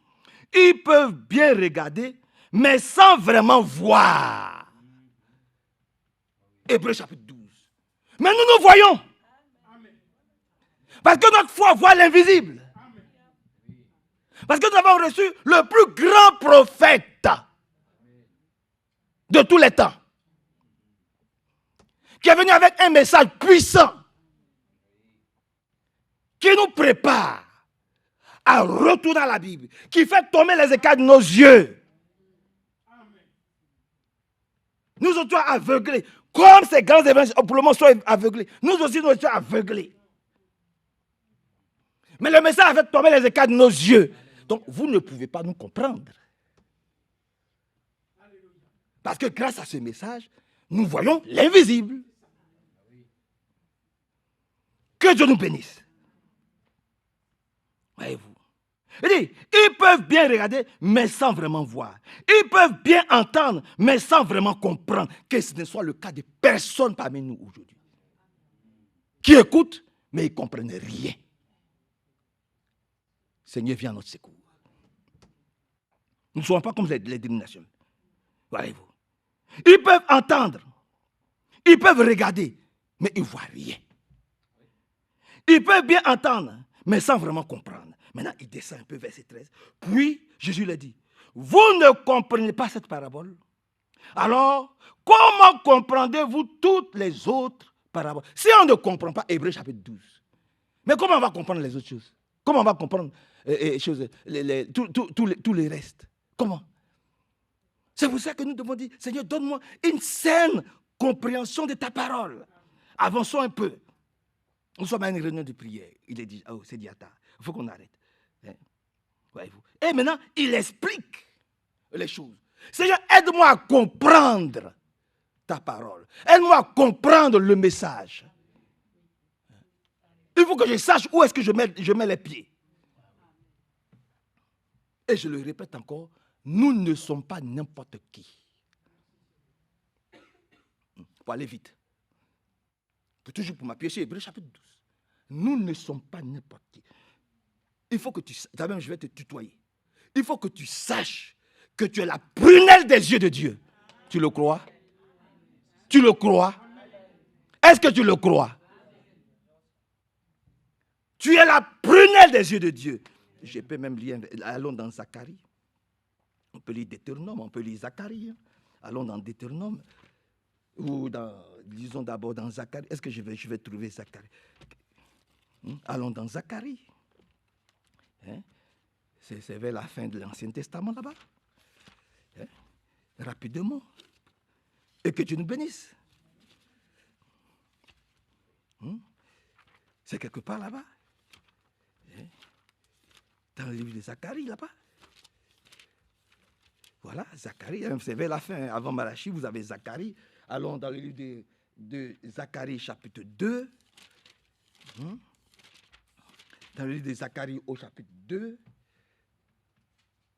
S2: ils peuvent bien regarder, mais sans vraiment voir. Hébreux chapitre 12. Mais nous voyons. Parce que notre foi voit l'invisible. Parce que nous avons reçu le plus grand prophète de tous les temps, qui est venu avec un message puissant, qui nous prépare à retourner à la Bible, qui fait tomber les écailles de nos yeux. Nous autres aveuglés, comme ces grands événements pour le moment sont aveuglés, nous aussi nous sommes aveuglés. Mais le message a fait tomber les écailles de nos yeux. Donc vous ne pouvez pas nous comprendre. Parce que grâce à ce message, nous voyons l'invisible. Que Dieu nous bénisse. Voyez-vous. Ils peuvent bien regarder, mais sans vraiment voir. Ils peuvent bien entendre, mais sans vraiment comprendre. Que ce ne soit le cas de personne parmi nous aujourd'hui. Qui écoutent, mais ils ne comprennent rien. Seigneur, viens à notre secours. Nous ne sommes pas comme les dénominations. Voyez-vous. Ils peuvent entendre, ils peuvent regarder, mais ils ne voient rien. Ils peuvent bien entendre, mais sans vraiment comprendre. Maintenant, il descend un peu, verset 13. Puis, Jésus leur dit, vous ne comprenez pas cette parabole? Alors, comment comprendrez-vous toutes les autres paraboles? Si on ne comprend pas Hébreux chapitre 12, mais comment on va comprendre les autres choses? Comment on va comprendre tous les restes? Comment? C'est pour ça que nous devons dire, Seigneur, donne-moi une saine compréhension de ta parole. Avançons un peu. Nous sommes à une réunion de prière. Il est dit, oh, c'est dit à tard. Il faut qu'on arrête. Hein? Voyez-vous. Et maintenant, il explique les choses. Seigneur, aide-moi à comprendre ta parole. Aide-moi à comprendre le message. Il faut que je sache où est-ce que je mets les pieds. Et je le répète encore, nous ne sommes pas n'importe qui. Pour aller vite. Toujours pour m'appuyer sur Hébreux chapitre 12. Nous ne sommes pas n'importe qui. Il faut que tu saches, même je vais te tutoyer. Il faut que tu saches que tu es la prunelle des yeux de Dieu. Tu le crois? Tu le crois? Est-ce que tu le crois? Tu es la prunelle des yeux de Dieu. Je peux même lire, allons dans Zacharie. On peut lire Deutéronome, on peut lire Zacharie. Allons dans Deutéronome. Ou lisons d'abord dans Zacharie. Est-ce que je vais trouver Zacharie? Allons dans Zacharie. Hein? C'est vers la fin de l'Ancien Testament là-bas. Hein? Rapidement. Et que Dieu nous bénisse. C'est quelque part là-bas. Hein? Dans le livre de Zacharie là-bas. Voilà, Zacharie, c'est vers la fin. Avant Malachie, vous avez Zacharie. Allons dans le livre de Zacharie, chapitre 2. Dans le livre de Zacharie, au chapitre 2,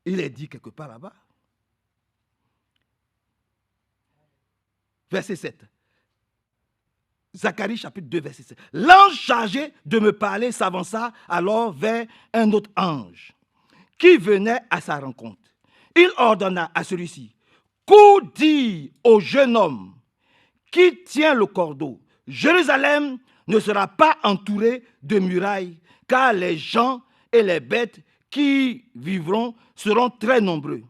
S2: il est dit quelque part là-bas. Verset 7. Zacharie chapitre 2, verset 7. L'ange chargé de me parler s'avança alors vers un autre ange qui venait à sa rencontre. Il ordonna à celui-ci, cours dire au jeune homme qui tient le cordeau, Jérusalem ne sera pas entourée de murailles, car les gens et les bêtes qui vivront seront très nombreux.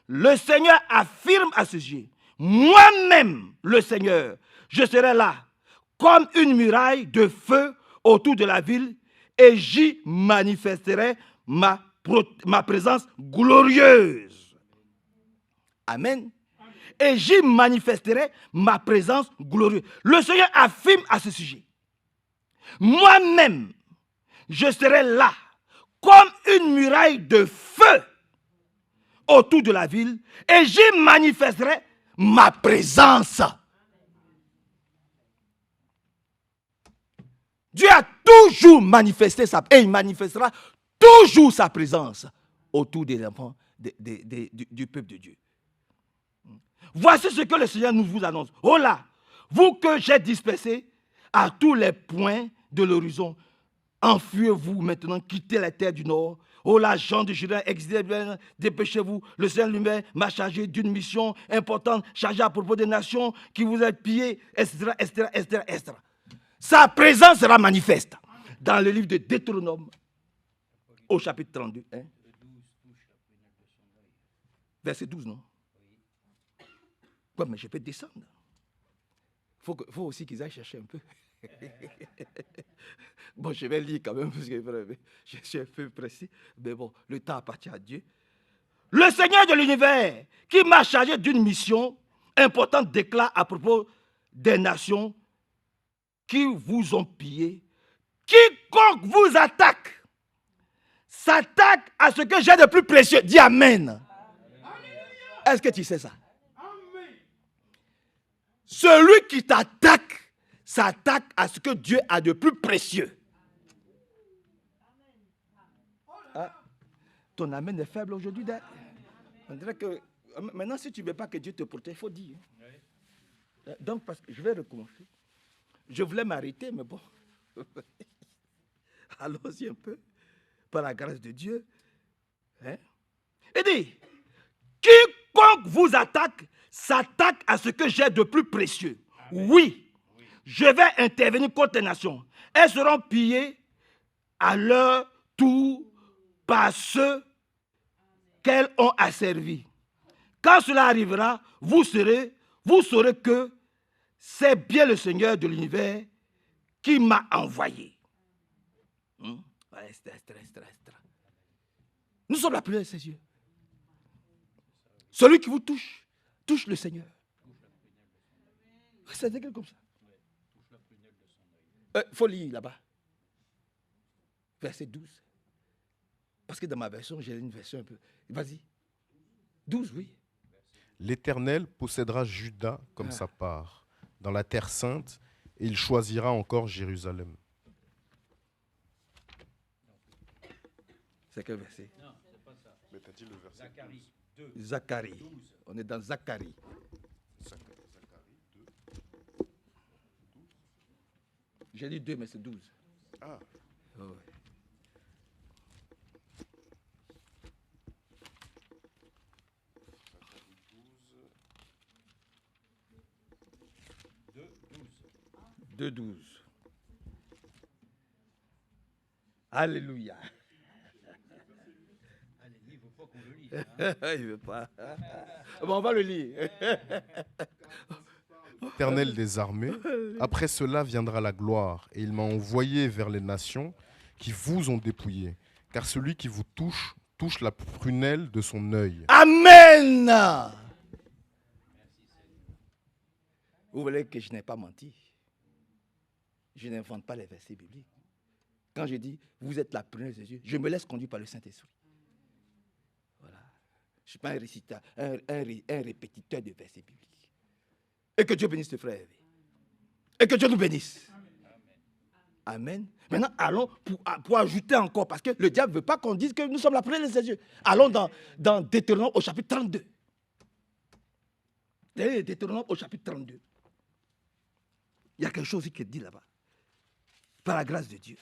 S2: Le Seigneur affirme à ce sujet, moi-même, le Seigneur, je serai là, comme une muraille de feu autour de la ville, et j'y manifesterai ma présence glorieuse. Amen. Et j'y manifesterai ma présence glorieuse. Le Seigneur affirme à ce sujet, moi-même, je serai là, comme une muraille de feu autour de la ville, et j'y manifesterai ma présence. Dieu a toujours manifesté et il manifestera toujours sa présence autour des enfants du peuple de Dieu. Voici ce que le Seigneur nous vous annonce. Oh là, vous que j'ai dispersés à tous les points de l'horizon, enfuyez-vous maintenant, quittez la terre du nord. Oh là, gens de Juda, exilés, dépêchez-vous. Le Seigneur lui-même m'a chargé d'une mission importante, chargée à propos des nations qui vous êtes pillées, etc., etc., etc., etc. Sa présence sera manifeste dans le livre de Deutéronome, au chapitre 32. Hein? Verset 12, non? Ouais, mais je peux descendre. Il faut aussi qu'ils aillent chercher un peu. Bon, je vais lire quand même, parce que je suis un peu précis. Mais bon, le temps appartient à Dieu. Le Seigneur de l'univers, qui m'a chargé d'une mission importante, déclare à propos des nations qui vous ont pillé, quiconque vous attaque, s'attaque à ce que j'ai de plus précieux. Dis Amen. Est-ce que tu sais ça? Amen. Celui qui t'attaque, s'attaque à ce que Dieu a de plus précieux. Ah, ton amen est faible aujourd'hui. On dirait que maintenant, si tu ne veux pas que Dieu te protège, il faut dire. Donc, parce que je vais recommencer. Je voulais m'arrêter, mais bon. Allons-y un peu, par la grâce de Dieu. Hein? Il dit, quiconque vous attaque, s'attaque à ce que j'ai de plus précieux. Amen. Oui, je vais intervenir contre les nations. Elles seront pillées à leur tour par ceux qu'elles ont asservis. Quand cela arrivera, vous saurez que c'est bien le Seigneur de l'univers qui m'a envoyé. Nous sommes la prière de ses yeux. Celui qui vous touche, touche le Seigneur. C'est quelque chose comme ça. Il faut lire là-bas. Verset 12. Parce que dans ma version, j'ai une version un peu. Vas-y. 12, oui.
S3: L'Éternel possédera Juda comme sa part dans la terre sainte, et il choisira encore Jérusalem.
S2: C'est quel verset?
S3: Non, c'est pas ça. Mais t'as dit le verset
S2: Zacharie 2. Zacharie. 12. On est dans Zacharie.
S3: Zacharie 2.
S2: J'ai dit 2, mais c'est 12.
S3: Ah.
S2: Oh, ouais. Zacharie 12. Alléluia.
S1: Il ne veut pas qu'on le lise. Hein?
S2: Il ne veut pas. Bon, on va le lire.
S3: L'Éternel des armées, après cela viendra la gloire, et il m'a envoyé vers les nations qui vous ont dépouillé, car celui qui vous touche, touche la prunelle de son œil.
S2: Amen. Vous voyez que je n'ai pas menti. Je n'invente pas les versets bibliques. Quand je dis, vous êtes la prunelle de Dieu, je me laisse conduire par le Saint-Esprit. Voilà. Je ne suis pas un réciteur, un répétiteur de versets bibliques. Et que Dieu bénisse tes frères. Et que Dieu nous bénisse. Amen. Maintenant, allons pour ajouter encore, parce que le diable ne veut pas qu'on dise que nous sommes la prunelle de Dieu. Allons dans Deutéronome au chapitre 32. Deutéronome au chapitre 32. Il y a quelque chose qui est dit là-bas. Par la grâce de Dieu.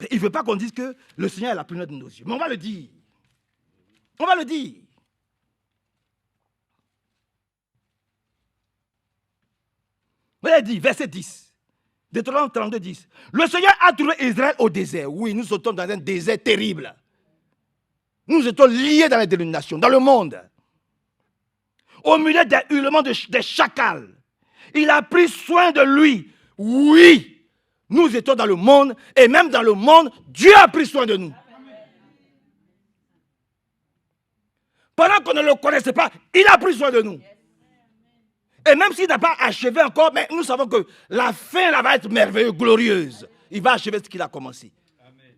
S2: Mais il ne veut pas qu'on dise que le Seigneur est la prunelle de nos yeux. Mais on va le dire. On va le dire. Vous l'avez dit, verset 10. Deutéronome 32, 10. Le Seigneur a trouvé Israël au désert. Oui, nous sommes dans un désert terrible. Nous étions liés dans les dénominations, dans le monde. Au milieu des hurlements des chacals. Il a pris soin de lui. Oui, nous étions dans le monde. Et même dans le monde, Dieu a pris soin de nous. Pendant qu'on ne le connaissait pas, il a pris soin de nous. Et même s'il n'a pas achevé encore, mais nous savons que la fin là va être merveilleuse, glorieuse. Il va achever ce qu'il a commencé. Amen.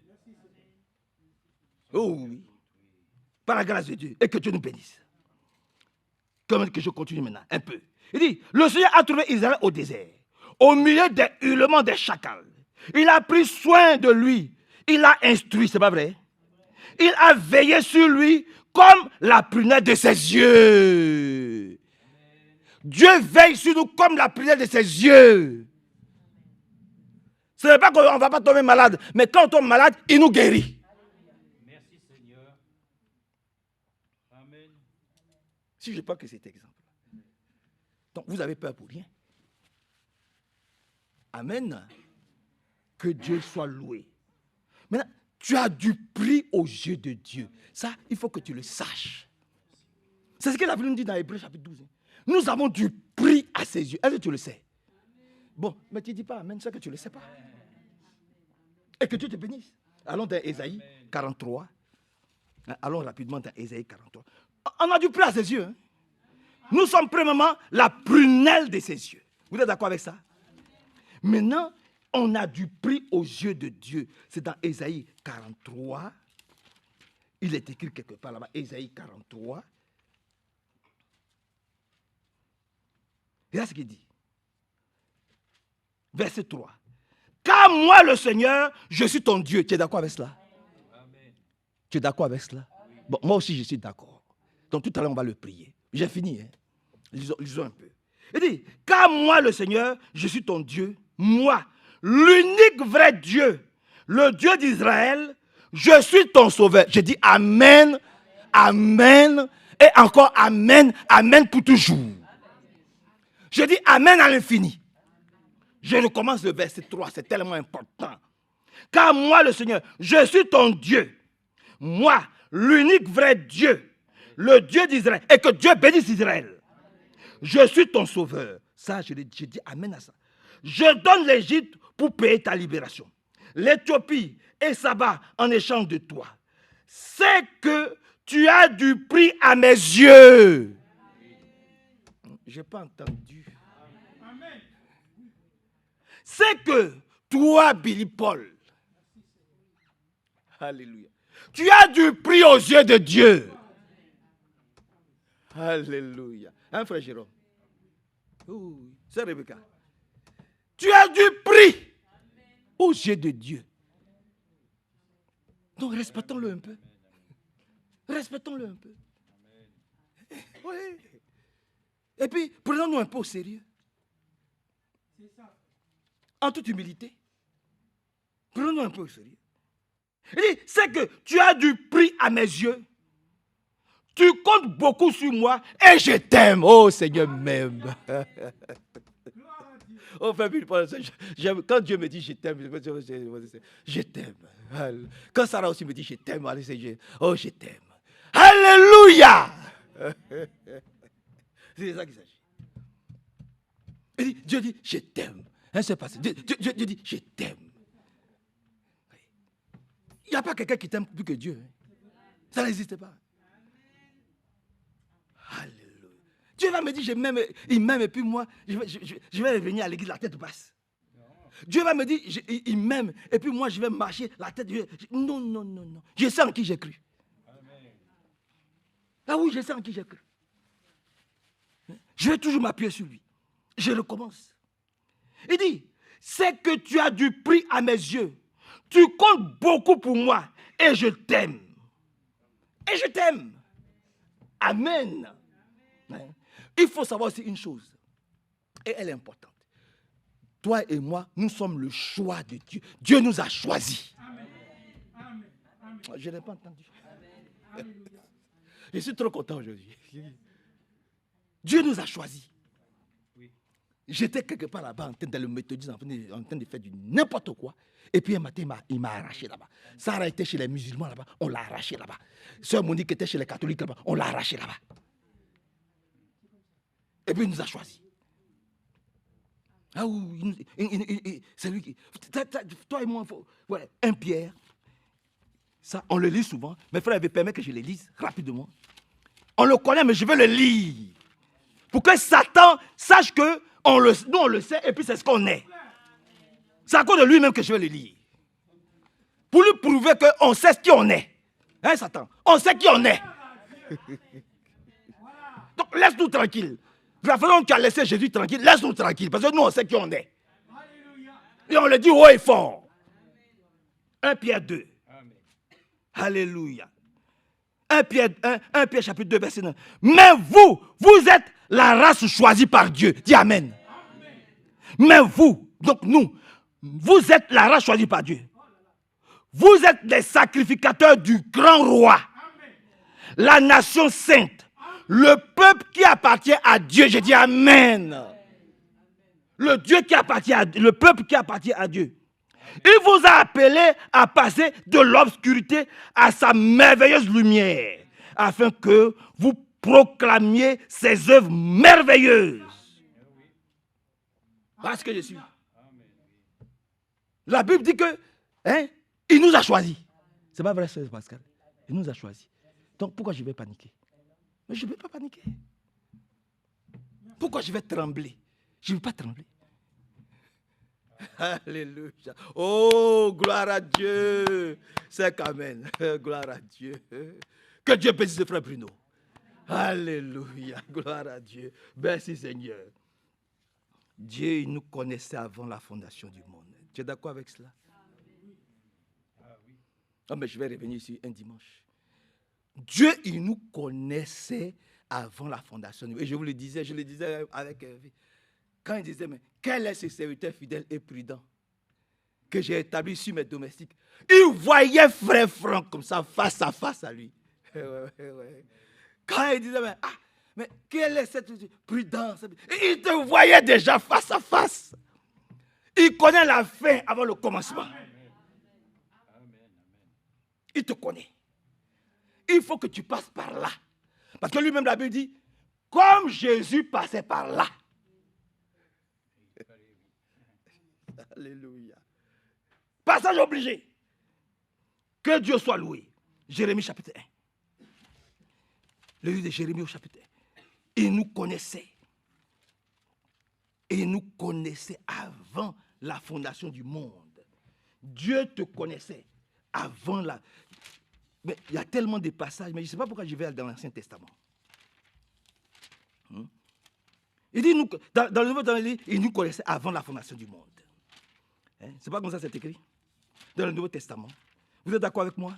S2: Oh oui. Par la grâce de Dieu. Et que Dieu nous bénisse. Comme que je continue maintenant, un peu. Il dit, le Seigneur a trouvé Israël au désert, au milieu des hurlements des chacals. Il a pris soin de lui. Il l'a instruit, c'est pas vrai? Il a veillé sur lui comme la prunelle de ses yeux. Dieu veille sur nous comme la prunelle de ses yeux. Ce n'est pas qu'on ne va pas tomber malade, mais quand on tombe malade, il nous guérit.
S1: Merci Seigneur. Amen.
S2: Si je prends que cet exemple. Donc vous avez peur pour rien. Amen. Que Dieu soit loué. Maintenant, tu as du prix aux yeux de Dieu. Ça, il faut que tu le saches. C'est ce que la Bible nous dit dans Hébreux chapitre 12. Nous avons du prix à ses yeux. Est-ce que tu le sais? Bon, mais tu ne dis pas amen, c'est que tu ne le sais pas. Et que Dieu te bénisse. Allons dans Ésaïe 43. Allons rapidement dans Ésaïe 43. On a du prix à ses yeux. Hein? Nous sommes premièrement la prunelle de ses yeux. Vous êtes d'accord avec ça? Maintenant, on a du prix aux yeux de Dieu. C'est dans Ésaïe 43. Il est écrit quelque part là-bas. Ésaïe 43. Et là, ce qu'il dit. Verset 3. Car moi, le Seigneur, je suis ton Dieu. Tu es d'accord avec cela? Amen. Tu es d'accord avec cela? Bon, moi aussi, je suis d'accord. Donc, tout à l'heure, on va le prier. J'ai fini. Hein? Lisons un peu. Il dit, car moi, le Seigneur, je suis ton Dieu. Moi, l'unique vrai Dieu, le Dieu d'Israël, je suis ton sauveur. Je dis Amen, Amen, et encore Amen, Amen pour toujours. Je dis Amen à l'infini. Je recommence le verset 3, c'est tellement important. Car moi, le Seigneur, je suis ton Dieu. Moi, l'unique vrai Dieu, le Dieu d'Israël, et que Dieu bénisse Israël. Je suis ton sauveur. Ça, je dis Amen à ça. Je donne l'Égypte pour payer ta libération. L'Éthiopie et Saba en échange de toi. C'est que tu as du prix à mes yeux. Je n'ai pas entendu. Amen. C'est que toi, Billy Paul, alléluia, tu as du prix aux yeux de Dieu. Alléluia. Hein, frère Jérôme? Oui, c'est Rebecca. Tu as du prix aux yeux de Dieu. Donc respectons-le un peu. Respectons-le un peu. Oui. Et puis, prenons-nous un peu au sérieux. En toute humilité. Prenons-nous un peu au sérieux. Il dit, c'est que tu as du prix à mes yeux. Tu comptes beaucoup sur moi et je t'aime. Oh Seigneur m'aime. Oh, quand Dieu me dit je t'aime, je t'aime. Quand Sarah aussi me dit je t'aime, oh je t'aime. Alléluia. C'est ça qu'il s'agit. Dieu dit je t'aime. Hein, c'est passé. Dieu dit je t'aime. Il n'y a pas quelqu'un qui t'aime plus que Dieu. Ça n'existe pas. Alléluia. Dieu va me dire, il m'aime et puis moi, je vais revenir à l'église la tête basse. Non. Dieu va me dire, il m'aime et puis moi, je vais marcher la tête. Non, non, non, non. Je sais en qui j'ai cru. Amen. Ah oui, je sais en qui j'ai cru. Je vais toujours m'appuyer sur lui. Je recommence. Il dit, c'est que tu as du prix à mes yeux. Tu comptes beaucoup pour moi et je t'aime. Et je t'aime. Amen. Il faut savoir aussi une chose, et elle est importante. toi et moi, nous sommes le choix de Dieu. Dieu nous a choisis. Je n'ai pas entendu. Je suis trop content aujourd'hui. Dieu nous a choisis. J'étais quelque part là-bas en train de le méthodiser, en train de faire du n'importe quoi. Et puis un matin, il m'a arraché là-bas. Sarah était chez les musulmans là-bas, on l'a arraché là-bas. Sœur Monique était chez les catholiques là-bas, on l'a arraché là-bas. Et puis il nous a choisis. Ah oui, c'est lui qui... Toi et moi, ouais, 1 Pierre, ça on le lit souvent. Mes frères avaient permis que je le lise rapidement. On le connaît, mais je veux le lire. Pour que Satan sache que nous on le sait et puis c'est ce qu'on est. C'est à cause de lui-même que je vais le lire. Pour lui prouver qu'on sait ce qui on est. Hein, Satan? On sait qui on est. Donc laisse-nous tranquille. De la façon dont tu as laissé Jésus tranquille, laisse-nous tranquille. Parce que nous on sait qui on est. Et on le dit haut et fort. 1 Pierre 2. Alléluia. 1 Pierre chapitre 2 verset 9. Mais vous êtes la race choisie par Dieu. Dis Amen. Mais vous, donc nous, vous êtes la race choisie par Dieu. Vous êtes les sacrificateurs du grand roi. La nation sainte. Le peuple qui appartient à Dieu. Je dis Amen. Le peuple qui appartient à Dieu. Il vous a appelé à passer de l'obscurité à sa merveilleuse lumière, afin que vous proclamiez ses œuvres merveilleuses. Parce que je suis. La Bible dit que, il nous a choisis. C'est pas vrai, c'est Pascal. Il nous a choisis. Donc pourquoi je vais paniquer? Mais je ne vais pas paniquer. Pourquoi je vais trembler? Je ne vais pas trembler. Alléluia. Oh, gloire à Dieu. C'est qu'Amen. Gloire à Dieu. Que Dieu bénisse le frère Bruno. Alléluia. Gloire à Dieu. Merci Seigneur. Dieu, il nous connaissait avant la fondation du monde. Tu es d'accord avec cela? Ah, mais je vais revenir ici un dimanche. Dieu, il nous connaissait avant la fondation du monde. Et je le disais avec Hervé. Quand il disait, mais quel est ce serviteur fidèle et prudent que j'ai établi sur mes domestiques? Il voyait frère Franck comme ça, face à face à lui. Quand il disait, mais quelle est cette prudence? Il te voyait déjà face à face. Il connaît la fin avant le commencement. Il te connaît. Il faut que tu passes par là. Parce que lui-même, la Bible dit, comme Jésus passait par là. Alléluia. Passage obligé. Que Dieu soit loué. Jérémie chapitre 1. Le livre de Jérémie au chapitre 1. Il nous connaissait. Et il nous connaissait avant la fondation du monde. Dieu te connaissait avant la... Mais il y a tellement de passages, mais je ne sais pas pourquoi je vais dans l'Ancien Testament. Il dit, dans le Nouveau Testament, il nous connaissait avant la fondation du monde. C'est pas comme ça c'est écrit. Dans le Nouveau Testament. Vous êtes d'accord avec moi?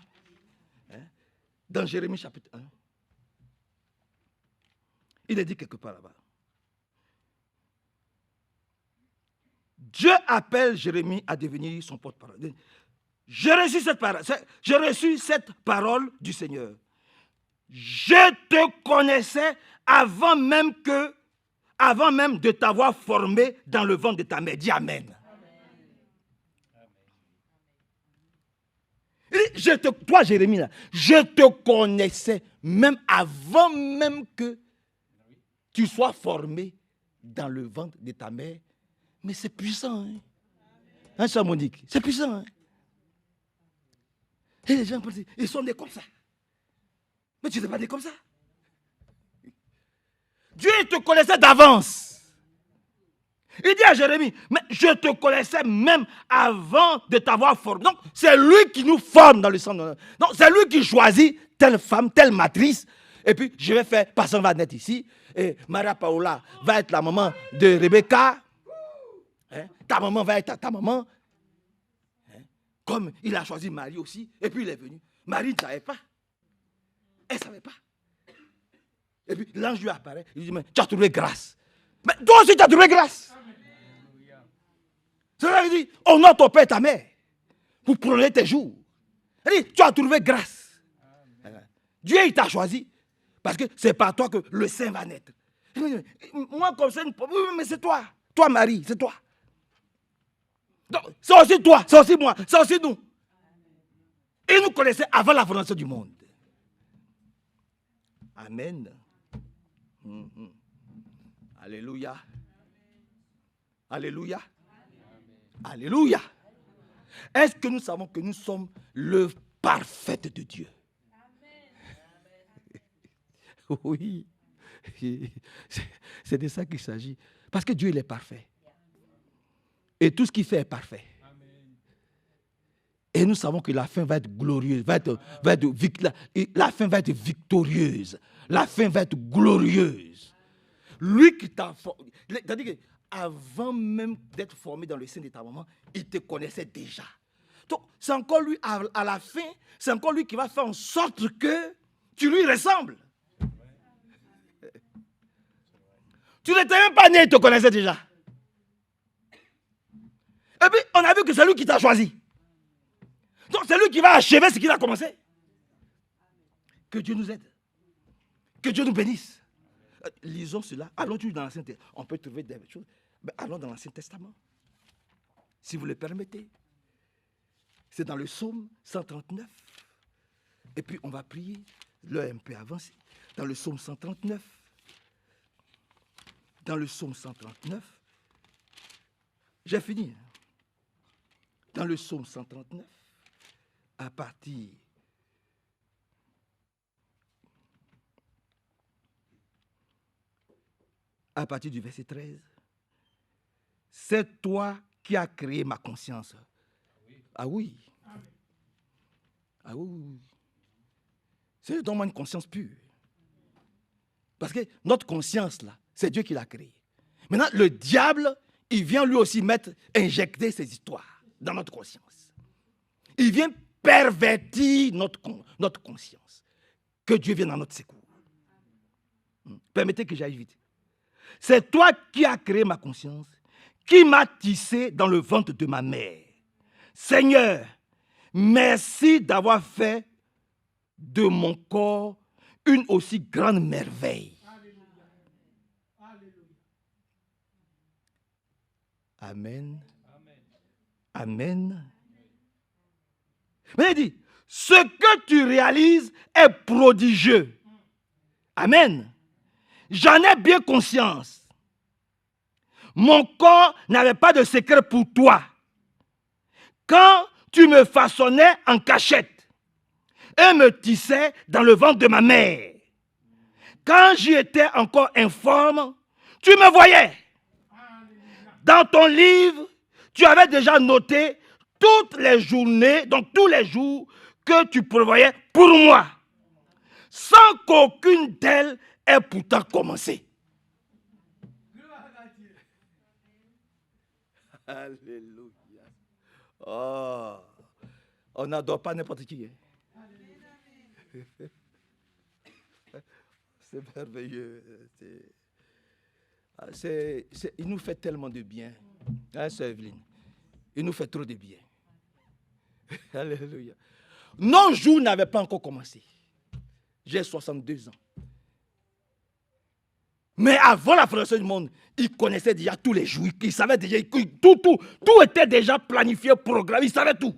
S2: Dans Jérémie chapitre 1. Il est dit quelque part là-bas. Dieu appelle Jérémie à devenir son porte-parole. J'ai reçu cette parole du Seigneur. Je te connaissais avant même de t'avoir formé dans le ventre de ta mère. Dis Amen. Toi, Jérémie, là, je te connaissais même avant même que tu sois formé dans le ventre de ta mère. Mais c'est puissant. Hein, ça, Monique? C'est puissant. Hein? Et les gens pensent, ils sont nés comme ça. Mais tu n'es pas né comme ça. Dieu te connaissait d'avance. Il dit à Jérémie, mais je te connaissais même avant de t'avoir formé. Donc, c'est lui qui nous forme dans le sang. Donc, c'est lui qui choisit telle femme, telle matrice. Et puis, je vais faire, personne va naître ici. Et Maria Paola va être la maman de Rebecca. Ta maman va être ta maman. Comme il a choisi Marie aussi. Et puis, il est venu. Marie ne savait pas. Elle ne savait pas. Et puis, l'ange lui apparaît. Il dit, mais tu as trouvé grâce. Mais toi aussi, tu as trouvé grâce. dit, honore ton père et ta mère pour prolonger tes jours. Il dit, tu as trouvé grâce. Dieu, il t'a choisi parce que c'est par toi que le Saint va naître. Moi, comme ça, mais c'est toi. Toi, Marie, c'est toi. C'est aussi toi, c'est aussi moi, c'est aussi nous. Il nous connaissait avant la fondation du monde. Amen. Alléluia. Alléluia. Alléluia. Est-ce que nous savons que nous sommes l'œuvre parfaite de Dieu? Oui. C'est de ça qu'il s'agit. Parce que Dieu, il est parfait. Et tout ce qu'il fait est parfait. Et nous savons que la fin va être glorieuse, la fin va être victorieuse, la fin va être glorieuse. Lui qui t'a formé, c'est-à-dire qu'avant même d'être formé dans le sein de ta maman, il te connaissait déjà. Donc, c'est encore lui, à la fin, c'est encore lui qui va faire en sorte que tu lui ressembles. Tu n'étais même pas né, il te connaissait déjà. Et puis, on a vu que c'est lui qui t'a choisi. Donc, c'est lui qui va achever ce qu'il a commencé. Que Dieu nous aide. Que Dieu nous bénisse. Lisons cela. Allons dans l'Ancien Testament. On peut trouver des choses. Mais allons dans l'Ancien Testament. Si vous le permettez. C'est dans le psaume 139. Et puis, on va prier. L'heure est un peu avancée. Dans le psaume 139. Dans le psaume 139. J'ai fini. Dans le psaume 139. À partir du verset 13. C'est toi qui as créé ma conscience. Ah oui. Ah oui. C'est donne-moi une conscience pure. Parce que notre conscience, là, c'est Dieu qui l'a créée. Maintenant, le diable, il vient lui aussi injecter ses histoires dans notre conscience. Il vient pervertir notre conscience. Que Dieu vienne à notre secours. Permettez que j'aille vite. C'est toi qui as créé ma conscience, qui m'a tissé dans le ventre de ma mère. Seigneur, merci d'avoir fait de mon corps une aussi grande merveille. Amen. Amen. Mais il dit, ce que tu réalises est prodigieux. Amen. J'en ai bien conscience. Mon corps n'avait pas de secret pour toi. Quand tu me façonnais en cachette et me tissais dans le ventre de ma mère, quand j'y étais encore informe, tu me voyais. Dans ton livre, tu avais déjà noté toutes les journées, donc tous les jours que tu prévoyais pour moi, sans qu'aucune d'elles ait pourtant commencé. Alléluia. Oh, on n'adore pas n'importe qui. C'est merveilleux. Il nous fait tellement de bien. Hein, Sœur Evelyne? Il nous fait trop de bien. Alléluia. Nos jours n'avaient pas encore commencé. J'ai 62 ans. Mais avant la fondation du monde, il connaissait déjà tous les jours. Il savait déjà, tout était déjà planifié, programmé. Il savait tout.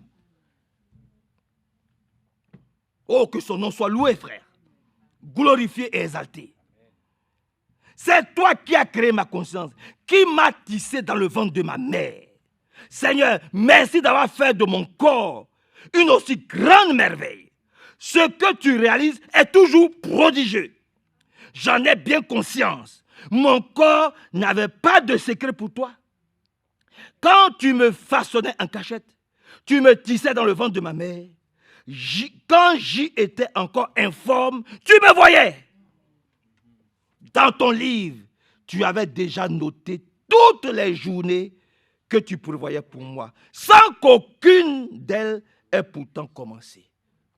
S2: Oh, que son nom soit loué, frère. Glorifié et exalté. C'est toi qui as créé ma conscience, qui m'a tissé dans le ventre de ma mère. Seigneur, merci d'avoir fait de mon corps une aussi grande merveille. Ce que tu réalises est toujours prodigieux. J'en ai bien conscience. Mon corps n'avait pas de secret pour toi. Quand tu me façonnais en cachette, tu me tissais dans le ventre de ma mère. Quand j'y étais encore informe, tu me voyais. Dans ton livre, tu avais déjà noté toutes les journées que tu prévoyais pour moi, sans qu'aucune d'elles ait pourtant commencé.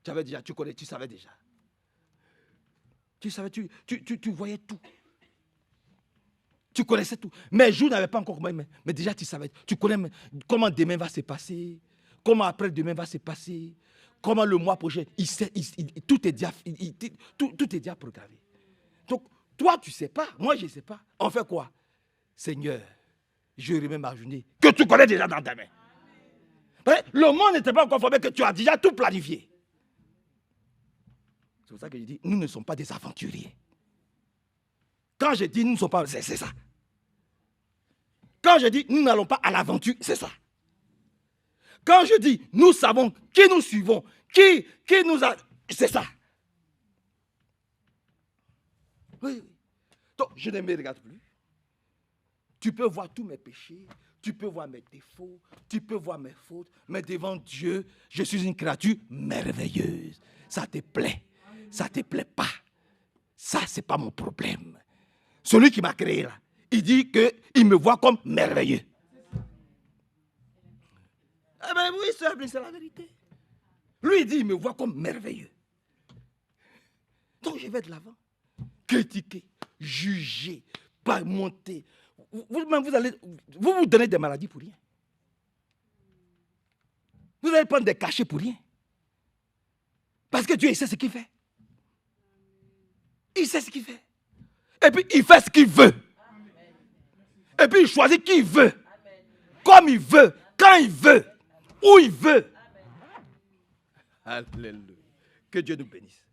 S2: Tu avais déjà, tu savais déjà. Tu savais, tu voyais tout. Tu connaissais tout. Mais jour n'avait pas encore commencé. Mais déjà, tu savais. Tu connais comment demain va se passer. Comment après-demain va se passer. Comment le mois prochain. Tout est déjà programmé. Donc, toi, tu ne sais pas. Moi, je ne sais pas. On fait quoi? Seigneur, je remets ma journée que tu connais déjà dans ta main. Le monde n'était pas encore formé que tu as déjà tout planifié. C'est pour ça que je dis, nous ne sommes pas des aventuriers. Quand je dis nous ne sommes pas, c'est ça. Quand je dis nous n'allons pas à l'aventure, c'est ça. Quand je dis nous savons qui nous suivons, qui nous a, c'est ça. Oui. Donc je ne me regarde plus. Tu peux voir tous mes péchés, tu peux voir mes défauts, tu peux voir mes fautes, mais devant Dieu, je suis une créature merveilleuse. Ça te plaît, ça te plaît pas. Ça, c'est pas mon problème. Celui qui m'a créé là, il dit qu'il me voit comme merveilleux. Eh bien oui, c'est la vérité. Lui, il dit qu'il me voit comme merveilleux. Donc je vais de l'avant. Critiquer, juger, pas monter. Vous donnez des maladies pour rien. Vous allez prendre des cachets pour rien. Parce que Dieu, il sait ce qu'il fait. Il sait ce qu'il fait. Et puis, il fait ce qu'il veut. Et puis, il choisit qui il veut. Comme il veut. Quand il veut. Où il veut. Alléluia. Que Dieu nous bénisse.